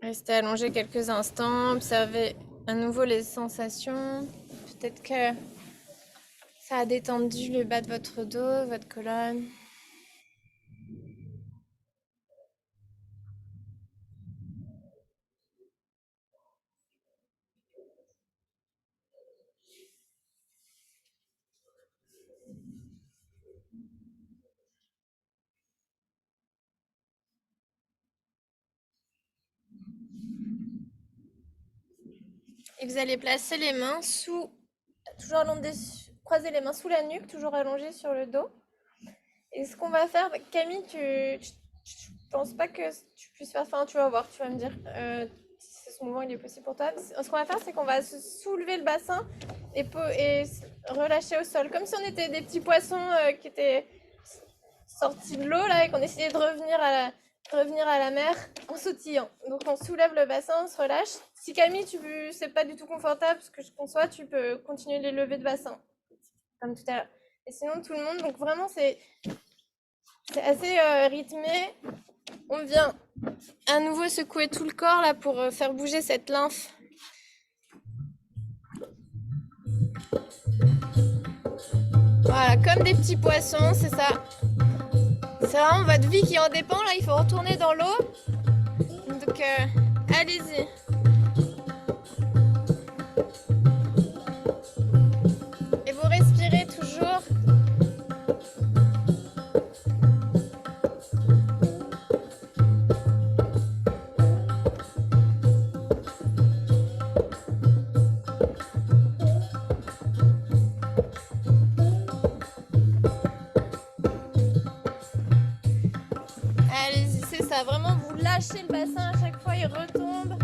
Speaker 1: Restez allongé quelques instants, observez à nouveau les sensations. Peut-être que ça a détendu le bas de votre dos, votre colonne. Et vous allez placer les mains toujours croiser les mains sous la nuque, toujours allongées sur le dos. Et ce qu'on va faire, Camille, je pense pas que tu puisses faire. Enfin, tu vas voir, tu vas me dire si ce mouvement il est possible pour toi. Ce qu'on va faire, c'est qu'on va soulever le bassin et relâcher au sol, comme si on était des petits poissons qui étaient sortis de l'eau là et qu'on essayait de revenir à la mer en sautillant. Donc on soulève le bassin, on se relâche. Si Camille, c'est pas du tout confortable, ce que je conçois, tu peux continuer les levées de bassin, comme tout à l'heure. Et sinon, tout le monde, donc vraiment, c'est assez rythmé. On vient à nouveau secouer tout le corps là pour faire bouger cette lymphe. Voilà, comme des petits poissons, c'est ça. C'est vraiment votre vie qui en dépend. Là, il faut retourner dans l'eau. Donc, allez-y. Et vous respirez toujours. Allez-y, c'est ça. Vraiment, vous lâchez le bassin à chaque fois, il retombe.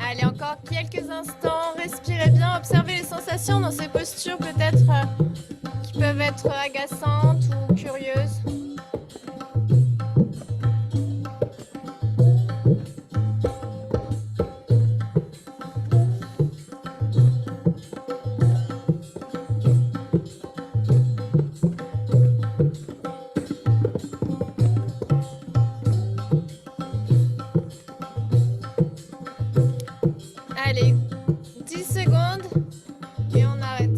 Speaker 1: Allez, encore quelques instants. Respirez bien. Observez les sensations dans ces postures peut-être qui peuvent être agaçantes ou curieuses. Allez, 10 secondes et on arrête.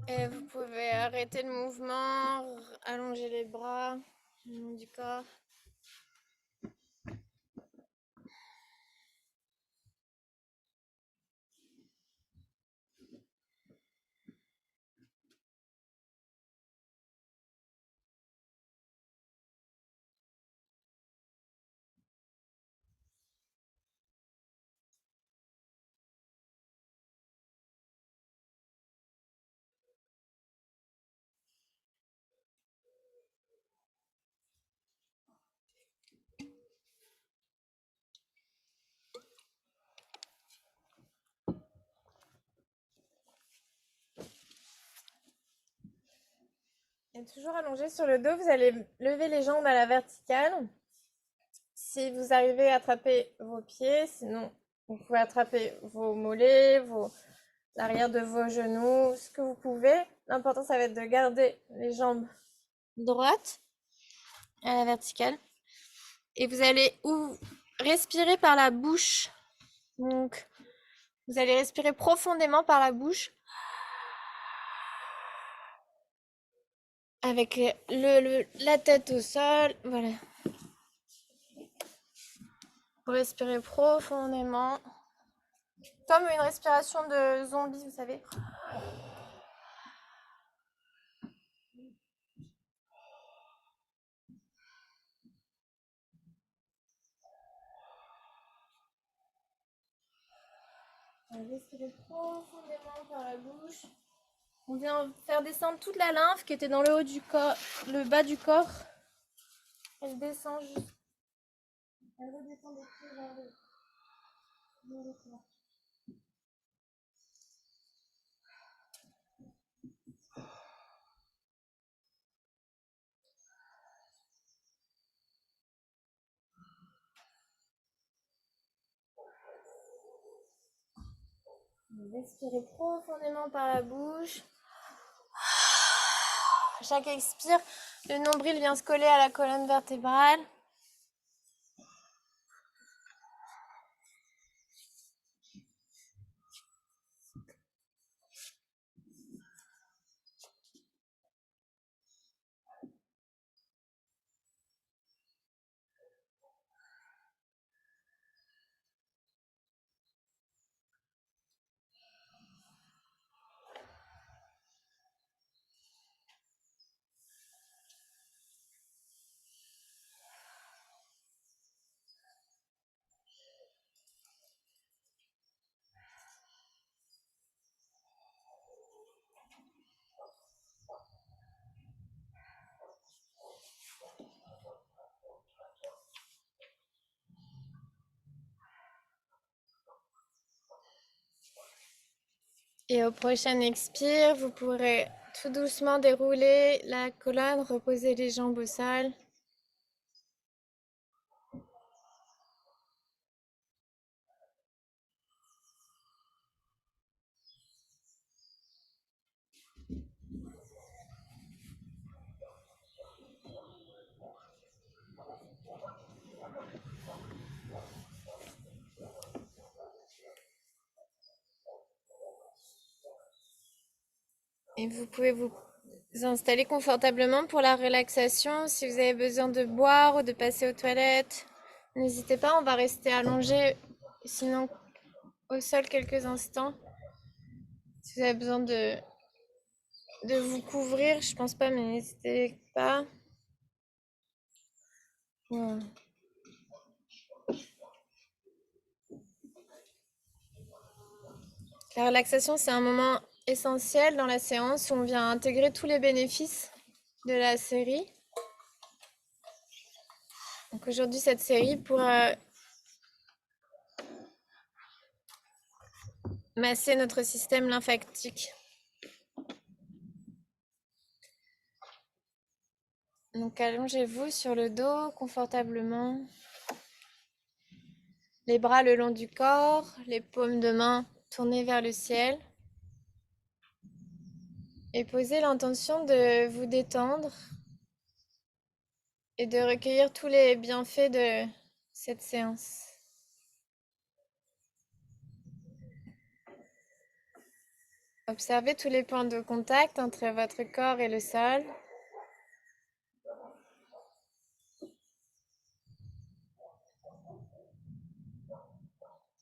Speaker 1: Et vous pouvez arrêter le mouvement, allonger les bras le long du corps. Et toujours allongé sur le dos, vous allez lever les jambes à la verticale. Si vous arrivez à attraper vos pieds, sinon vous pouvez attraper vos mollets, l'arrière de vos genoux, ce que vous pouvez. L'important, ça va être de garder les jambes droites à la verticale. Et vous allez respirer par la bouche. Donc, vous allez respirer profondément par la bouche. Avec la tête au sol. Voilà. Vous respirez profondément. Comme une respiration de zombie, vous savez. Respirez profondément par la bouche. On vient faire descendre toute la lymphe qui était dans le haut du corps, le bas du corps. Elle descend juste. Elle redescend des pieds vers le corps. Respirez profondément par la bouche. À chaque expire, le nombril vient se coller à la colonne vertébrale. Et au prochain expire, vous pourrez tout doucement dérouler la colonne, reposer les jambes au sol. Et vous pouvez vous installer confortablement pour la relaxation. Si vous avez besoin de boire ou de passer aux toilettes, n'hésitez pas, on va rester allongé, sinon au sol quelques instants. Si vous avez besoin de vous couvrir, je pense pas, mais n'hésitez pas. Voilà. La relaxation, c'est un moment essentiel dans la séance où on vient intégrer tous les bénéfices de la série. Donc aujourd'hui, cette série pour masser notre système lymphatique. Donc allongez-vous sur le dos confortablement. Les bras le long du corps, les paumes de main tournées vers le ciel. Et posez l'intention de vous détendre et de recueillir tous les bienfaits de cette séance. Observez tous les points de contact entre votre corps et le sol.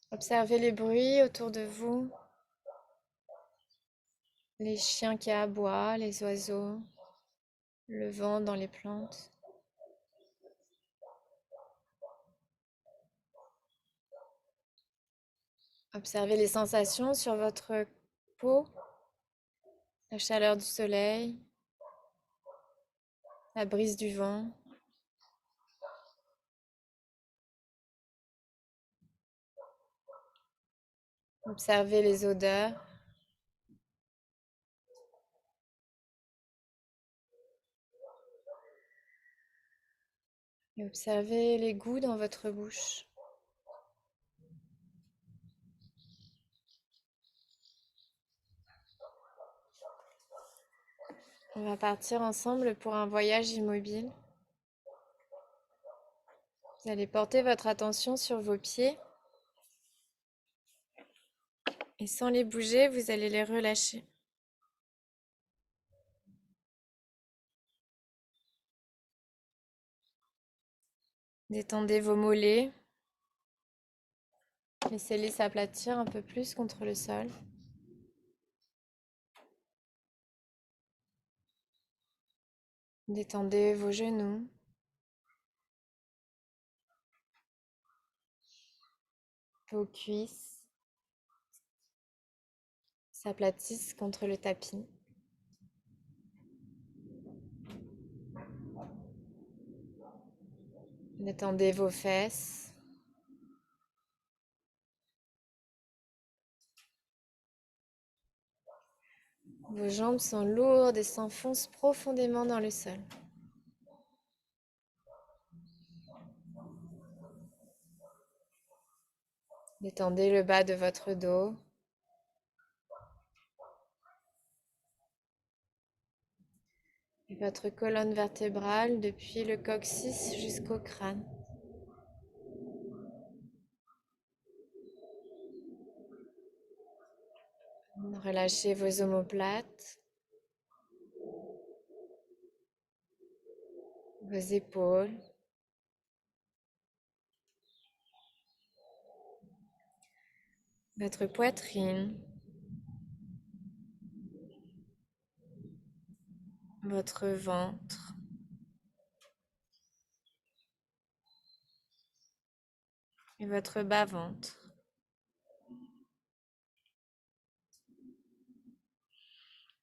Speaker 1: Observez les bruits autour de vous, les chiens qui aboient, les oiseaux, le vent dans les plantes. Observez les sensations sur votre peau, la chaleur du soleil, la brise du vent. Observez les odeurs. Et observez les goûts dans votre bouche. On va partir ensemble pour un voyage immobile. Vous allez porter votre attention sur vos pieds. Et sans les bouger, vous allez les relâcher. Détendez vos mollets. Laissez-les s'aplatir un peu plus contre le sol. Détendez vos genoux. Vos cuisses s'aplatissent contre le tapis. Détendez vos fesses. Vos jambes sont lourdes et s'enfoncent profondément dans le sol. Détendez le bas de votre dos. et votre colonne vertébrale depuis le coccyx jusqu'au crâne. Relâchez vos omoplates, vos épaules, votre poitrine, votre ventre et votre bas-ventre.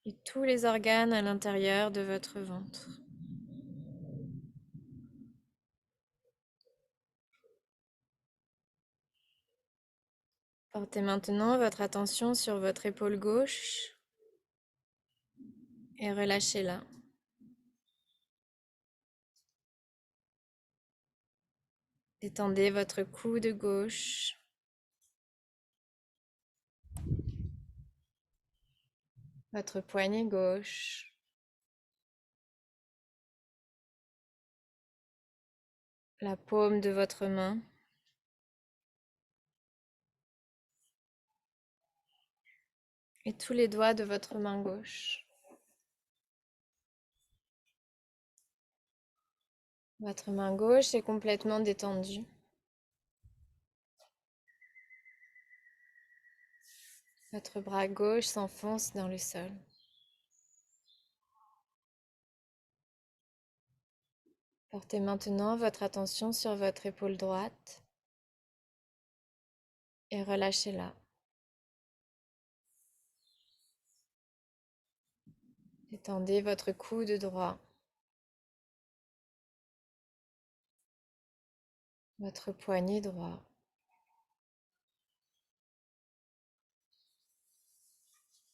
Speaker 1: Et tous les organes à l'intérieur de votre ventre. Portez maintenant votre attention sur votre épaule gauche et relâchez-la. Détendez votre coude gauche, votre poignet gauche, la paume de votre main, et tous les doigts de votre main gauche. Votre main gauche est complètement détendue. Votre bras gauche s'enfonce dans le sol. Portez maintenant votre attention sur votre épaule droite et relâchez-la. Détendez votre coude droit, votre poignet droit,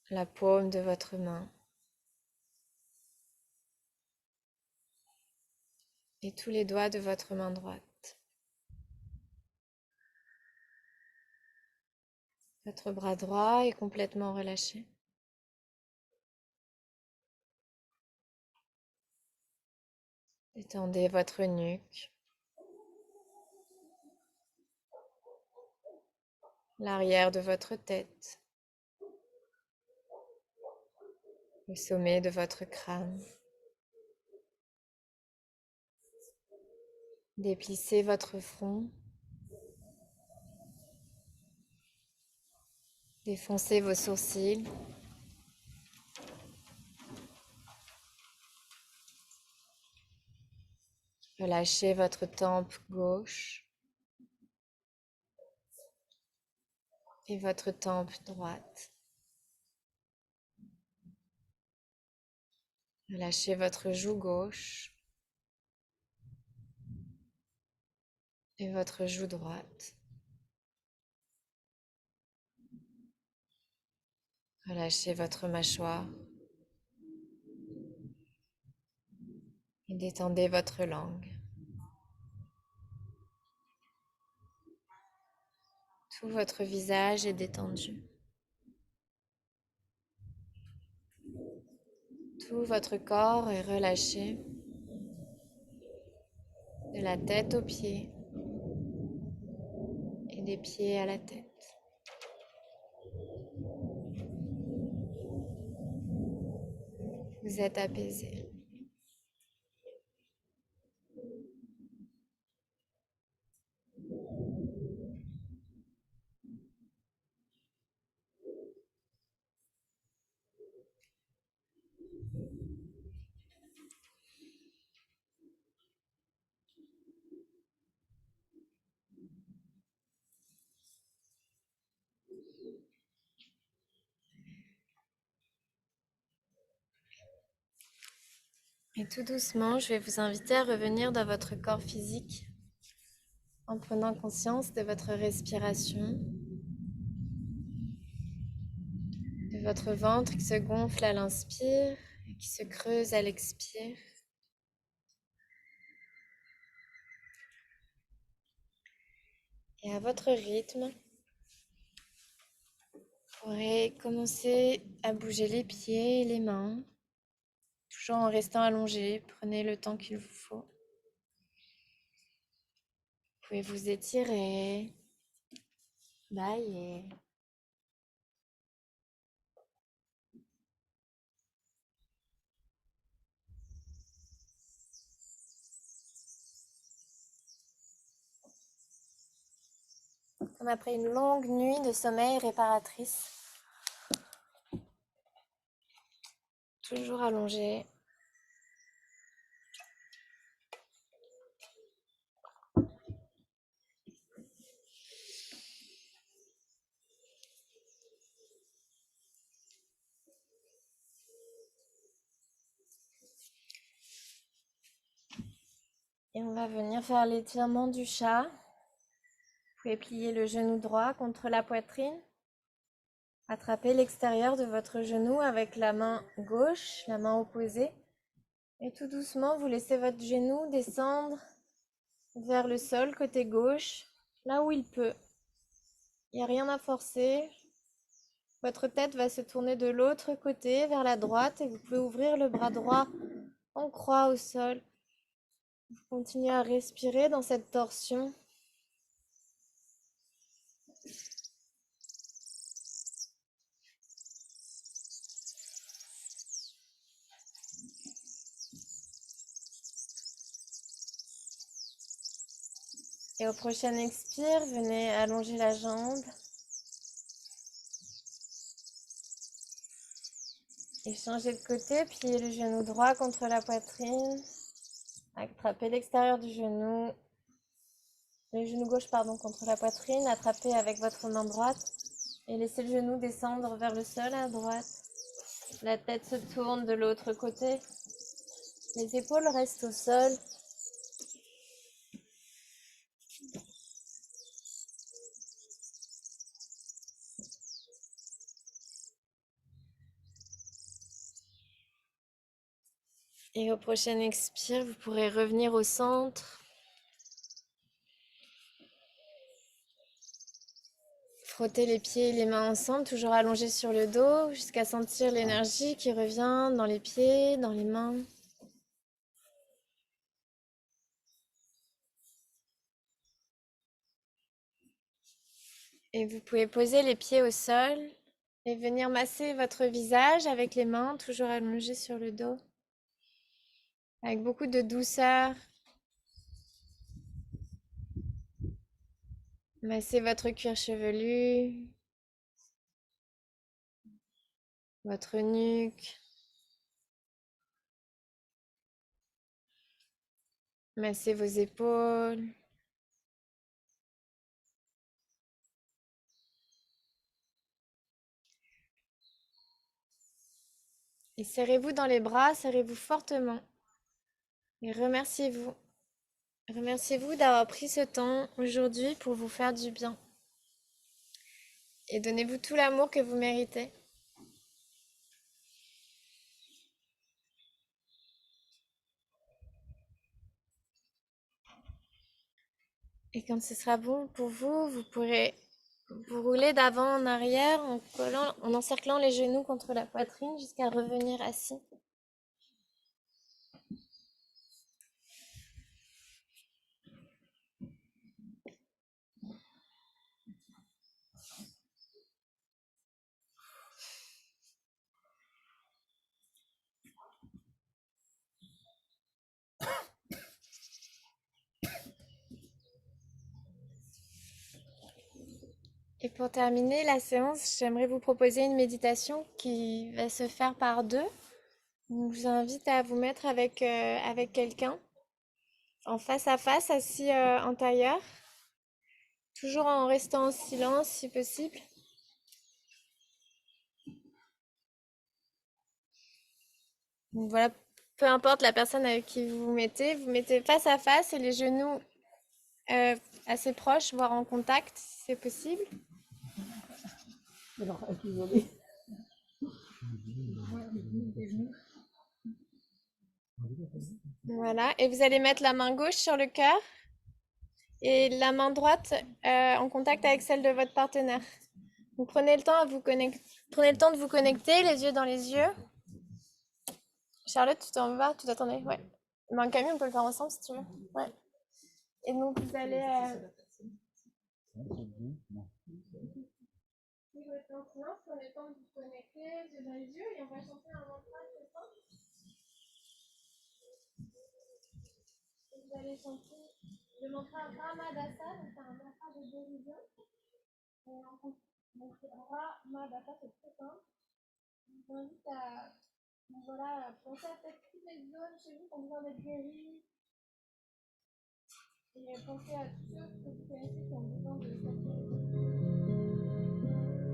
Speaker 1: la paume de votre main et tous les doigts de votre main droite. Votre bras droit est complètement relâché. Détendez votre nuque, l'arrière de votre tête, le sommet de votre crâne. Déplissez votre front. Défoncez vos sourcils. Relâchez votre tempe gauche et votre tempe droite. Relâchez votre joue gauche et votre joue droite. Relâchez votre mâchoire et détendez votre langue. Tout votre visage est détendu. Tout votre corps est relâché, de la tête aux pieds et des pieds à la tête. Vous êtes apaisé. Et tout doucement, je vais vous inviter à revenir dans votre corps physique en prenant conscience de votre respiration, de votre ventre qui se gonfle à l'inspire et qui se creuse à l'expire. Et à votre rythme, vous pourrez commencer à bouger les pieds et les mains, toujours en restant allongé. Prenez le temps qu'il vous faut. Vous pouvez vous étirer, bailler. Comme après une longue nuit de sommeil réparatrice. Toujours allongé. Et on va venir faire l'étirement du chat. Vous pouvez plier le genou droit contre la poitrine. Attrapez l'extérieur de votre genou avec la main gauche, la main opposée. Et tout doucement, vous laissez votre genou descendre vers le sol, côté gauche, là où il peut. Il n'y a rien à forcer. Votre tête va se tourner de l'autre côté, vers la droite, et vous pouvez ouvrir le bras droit en croix au sol. Vous continuez à respirer dans cette torsion. Et au prochain expire, venez allonger la jambe. Et changez de côté, pliez le genou droit contre la poitrine. Attrapez l'extérieur du genou. Le genou gauche, pardon, contre la poitrine. Attrapez avec votre main droite. Et laissez le genou descendre vers le sol à droite. La tête se tourne de l'autre côté. Les épaules restent au sol. Et au prochain expire, vous pourrez revenir au centre. Frottez les pieds et les mains ensemble, toujours allongés sur le dos, jusqu'à sentir l'énergie qui revient dans les pieds, dans les mains. Et vous pouvez poser les pieds au sol et venir masser votre visage avec les mains, toujours allongées sur le dos, avec beaucoup de douceur. Massez votre cuir chevelu, votre nuque. Massez vos épaules. Et serrez-vous dans les bras, serrez-vous fortement. Et remerciez-vous. Remerciez-vous d'avoir pris ce temps aujourd'hui pour vous faire du bien. Et donnez-vous tout l'amour que vous méritez. Et quand ce sera bon pour vous, vous pourrez vous rouler d'avant en arrière en encerclant les genoux contre la poitrine jusqu'à revenir assis. Et pour terminer la séance, j'aimerais vous proposer une méditation qui va se faire par deux. Donc, je vous invite à vous mettre avec quelqu'un, en face à face, assis en tailleur, toujours en restant en silence si possible. Donc voilà, peu importe la personne avec qui vous vous mettez face à face et les genoux assez proches, voire en contact si c'est possible. Voilà, et vous allez mettre la main gauche sur le cœur et la main droite en contact avec celle de votre partenaire. Donc prenez le temps de vous connecter, les yeux dans les yeux. Charlotte, tu t'en vas? Tu t'attendais? Ouais. Ben, Camille, on peut le faire ensemble si tu veux. Ouais. Et donc, vous allez. Si vous êtes en silence, prenez le temps de vous connecter, de les yeux, et on va chanter un mantra, c'est ça? Vous allez chanter le mantra Ramadasa, donc c'est un mantra de guérison. Donc, Ramadasa, c'est très simple. Je vous invite à, donc voilà, penser à peut-être toutes les zones chez vous qui ont besoin d'être guéries, et penser à tous ceux que vous connaissez qui ont besoin de cette guérison. Laissez les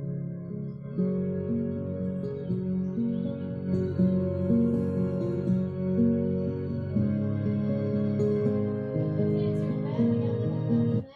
Speaker 1: yeux ouverts, regardez votre partenaire.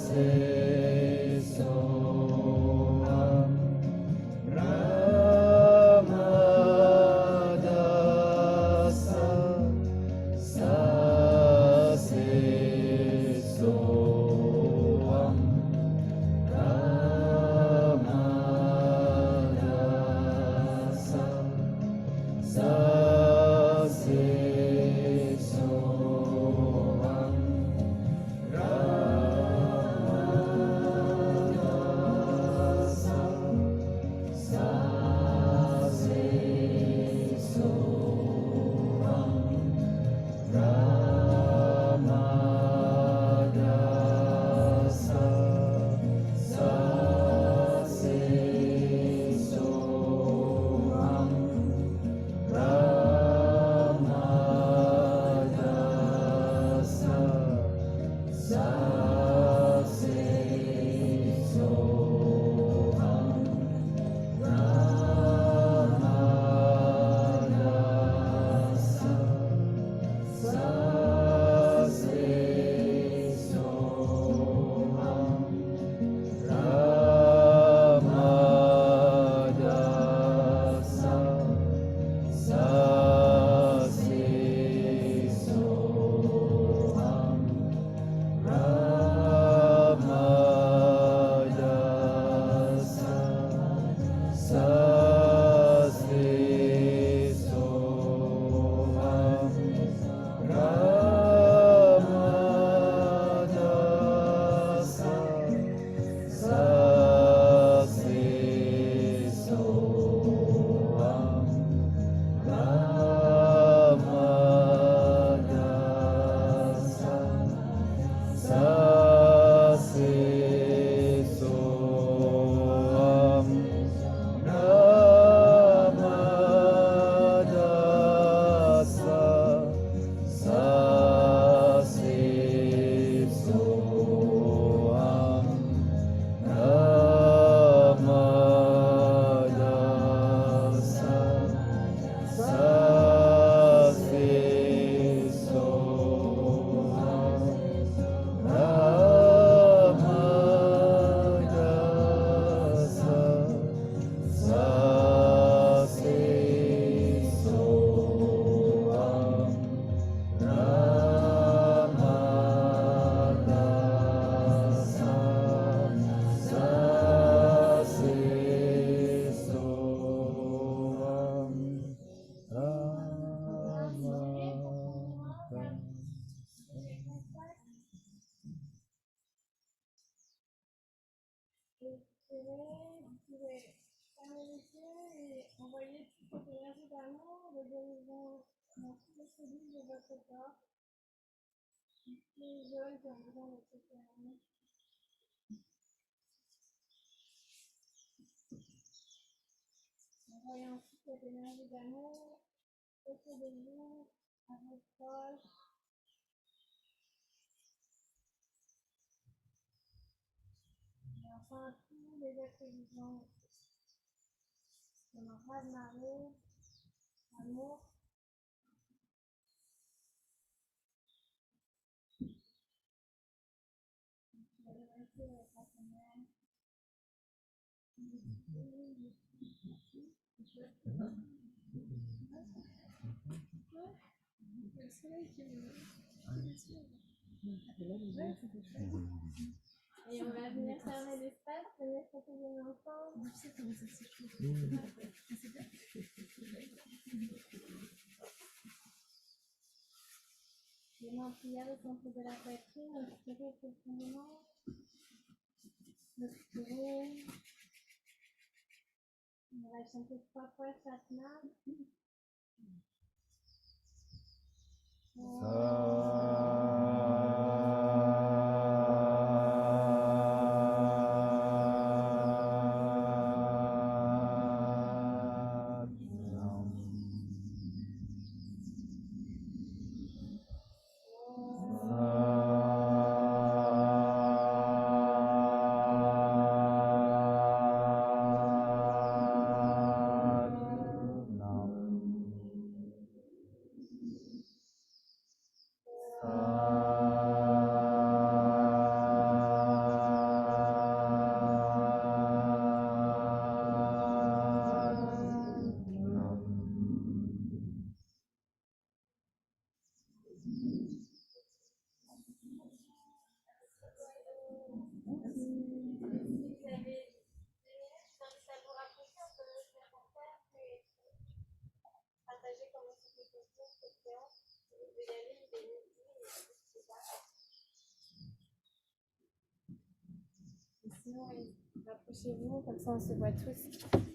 Speaker 1: C'est Ramadasa, ça Vous pouvez fermer les yeux et envoyer toute cette énergie d'amour de guérison dans toutes les cellules de votre corps. Les zones qui ont besoin d'être fermées. Envoyez ensuite cette énergie d'amour autour de vous, à vos proches. Et enfin, tous les êtres vivants. Comme un raz-de-marée, amour. Vous allez rester avec la première. Le soleil qui me... Et on va venir fermer l'espace, venir se poser ensemble. Je sais comment ça se fait. Les mains pliées au centre de la poitrine, inspirez profondément. Expirez. On va chanter 3 fois chaque main. Rapprochez-vous, comme ça on se voit tous.